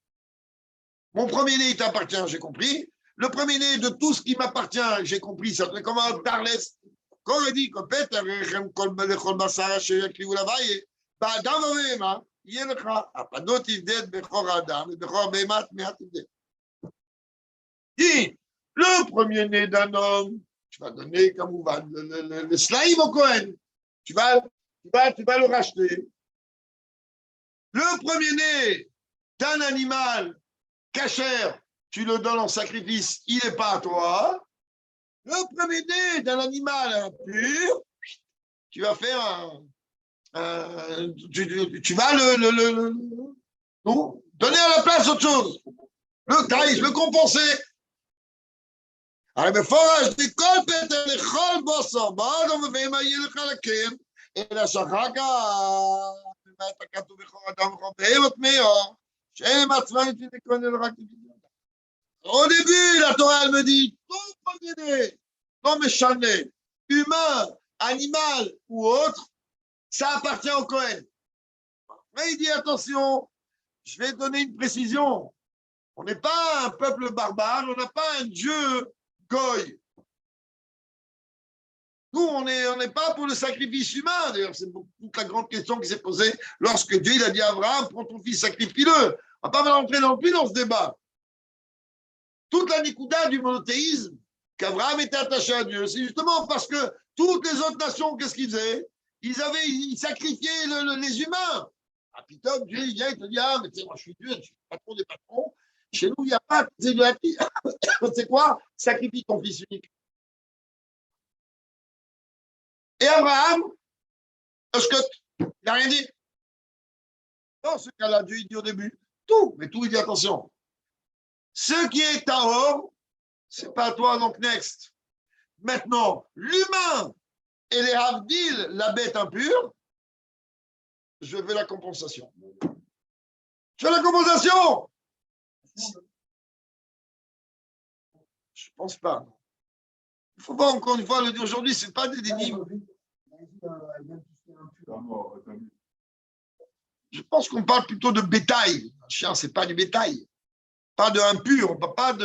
Mon premier-né, il t'appartient, j'ai compris. Le premier-né de tout ce qui m'appartient, j'ai compris. Ça fait comme un Tarles. Quand on dit que Peter, dit, le premier-né d'un homme, tu vas donner comme le slave au Cohen. Tu vas le racheter. Le premier-né d'un animal cachère, tu le donnes en sacrifice, il n'est pas à toi. Le premier-né d'un animal impur, tu vas faire tu vas non, donner à la place autre chose. Le taïs, le compenser. הרי מפורש דכל פטר לכל בוסר, בעוד לא מביאים היו לחלקים, אלא שאחר כך, באמת הכתוב בכל אדם וכל בהמות מאור, שאין הם עצמם לפי תקוון אלא רק לפי תקוון. Au début, la Torah, elle me dit, tout premier-né, non méchané, humain, animal ou autre, ça appartient au Kohen. Mais il dit, attention, je vais donner une précision. On n'est pas un peuple barbare, on n'a pas un dieu goy. Nous, on n'est pas pour le sacrifice humain. D'ailleurs, c'est toute la grande question qui s'est posée lorsque Dieu il a dit à Abraham, prends ton fils, sacrifie-le. On ne va pas rentrer non plus dans ce débat. Toute la nikuda du monothéisme, qu'Abraham était attaché à Dieu, c'est justement parce que toutes les autres nations, qu'est-ce qu'ils faisaient? Ils sacrifiaient les humains. Ah, putain, Dieu, il vient, il te dit, ah, mais tu sais, moi, je suis Dieu, je suis le patron des patrons. Chez nous, il n'y a pas, c'est quoi? Sacrifie ton fils unique. Et Abraham, il n'a rien dit. Dans ce cas-là, Dieu, il dit au début, tout, mais tout, il dit attention. Ce qui est Tahor, c'est pas toi, donc next. Maintenant, l'humain et les Havdil, la bête impure, je veux la compensation. Je veux la compensation. Je pense pas. Il faut voir encore une fois, le dire aujourd'hui, c'est pas des énigmes. Je pense qu'on parle plutôt de bétail. Un chien, c'est pas du bétail. Pas de impur, on parle pas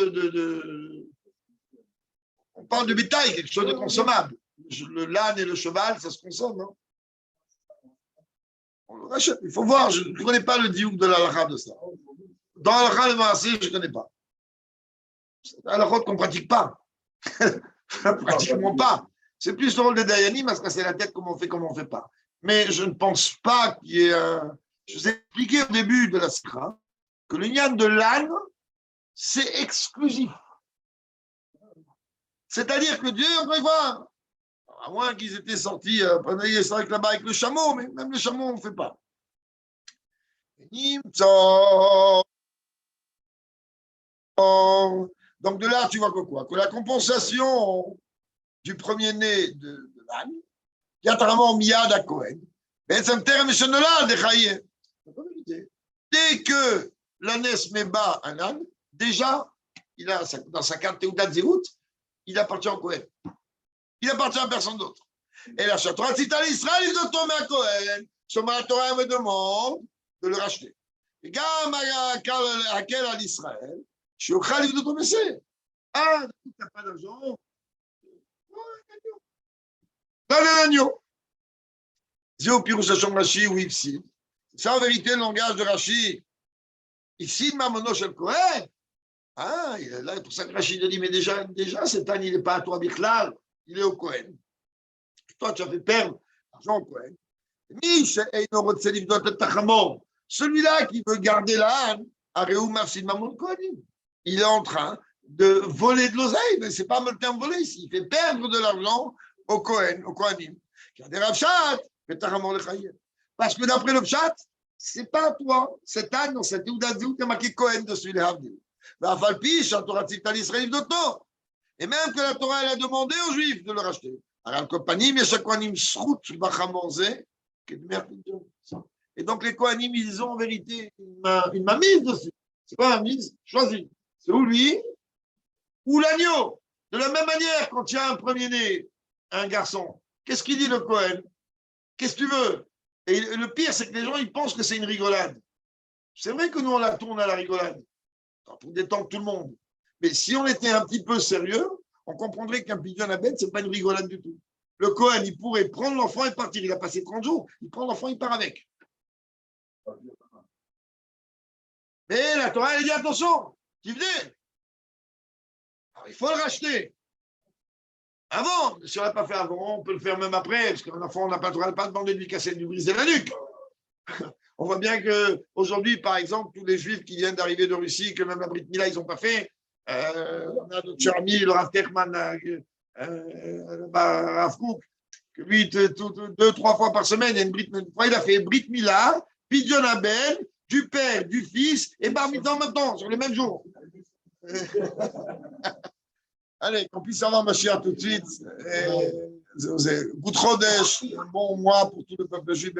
on parle de bétail, quelque chose de consommable. L'âne et le cheval, ça se consomme. Hein. On le rachète. Il faut voir, je ne connais pas le diouk de l'alakha de ça. Dans l'alakha de Maasé, je ne connais pas. C'est l'alakha qu'on ne pratique pas. Pratiquement pas. C'est plus le rôle des Dayanim à se casser la tête comment on fait, comment on ne fait pas. Mais je ne pense pas qu'il y ait un... Je vous ai expliqué au début de la Sikha que le nian de l'âne, c'est exclusif. C'est-à-dire que Dieu, on va voir, à moins qu'ils étaient sortis, c'est vrai que là-bas avec le chameau, mais même le chameau, on ne fait pas. Donc de là, tu vois que quoi? Que la compensation du premier-né de l'âne, Yataraman Miyad à Cohen, dès que l'ânesse met bas un âne, déjà, il a dans sa carte Théoudat Zéhout, il appartient au Cohen. Il appartient à personne d'autre. Et la Torah cite à l'Israël, ils ont tombé à Cohen. La Torah me demande de le racheter. Et Gam à quel à l'Israël, je suis au Khalif de tomber. Ah, tu n'as pas d'argent. Donne un agneau. Zéo Pirouche Hachom Rashi ou Ipsi. C'est en vérité le langage de Rashi. Ici, Mamono Shel Cohen. Ah, il est là, pour ça que Rachid a dit, mais déjà cet âne, il n'est pas à toi, Bichlal, il est au Cohen. Toi, tu as fait perdre l'argent au Cohen. Celui-là qui veut garder l'âne, il est en train de voler de l'oseille, mais ce n'est pas le terme voler ici, il fait perdre de l'argent au Cohen, au Kohanim. Parce que d'après le Pshat, ce n'est pas à toi, cet âne, dans cette Théoudat Zéhout, il y a marqué Cohen dessus, les Havdil. Et même que la Torah elle a demandé aux Juifs de le racheter. Et donc les Kohanim, ils ont en vérité une mainmise dessus. C'est pas une mainmise choisie. C'est ou lui ou l'agneau. De la même manière, quand il y a un premier-né, un garçon, qu'est-ce qu'il dit le Kohen? Qu'est-ce que tu veux? Et le pire, c'est que les gens, ils pensent que c'est une rigolade. C'est vrai que nous, on la tourne à la rigolade. Pour détendre tout le monde. Mais si on était un petit peu sérieux, on comprendrait qu'un pidyon à bête, ce n'est pas une rigolade du tout. Le Kohen, il pourrait prendre l'enfant et partir. Il a passé 30 jours, il prend l'enfant, il part avec. Mais la Torah, elle dit attention, qui venait. Alors, il faut le racheter. Avant, si on ne l'a pas fait avant, on peut le faire même après, parce qu'un enfant, on n'a pas demandé de lui casser, de lui briser la nuque. On voit bien qu'aujourd'hui, par exemple, tous les Juifs qui viennent d'arriver de Russie, que même la Brit Mila, ils n'ont pas fait. On a notre cher ami, le Rav Techman, Rav Kook, Lui, 2-3 fois par semaine, il y a une fois, il a fait Brit Mila, Pidyon Abel, du père, du fils, et Bar Mitzvah maintenant, sur le même jour. Allez, qu'on puisse avoir Mashiach tout de suite. Good Chodesh, bon mois pour tout le peuple juif.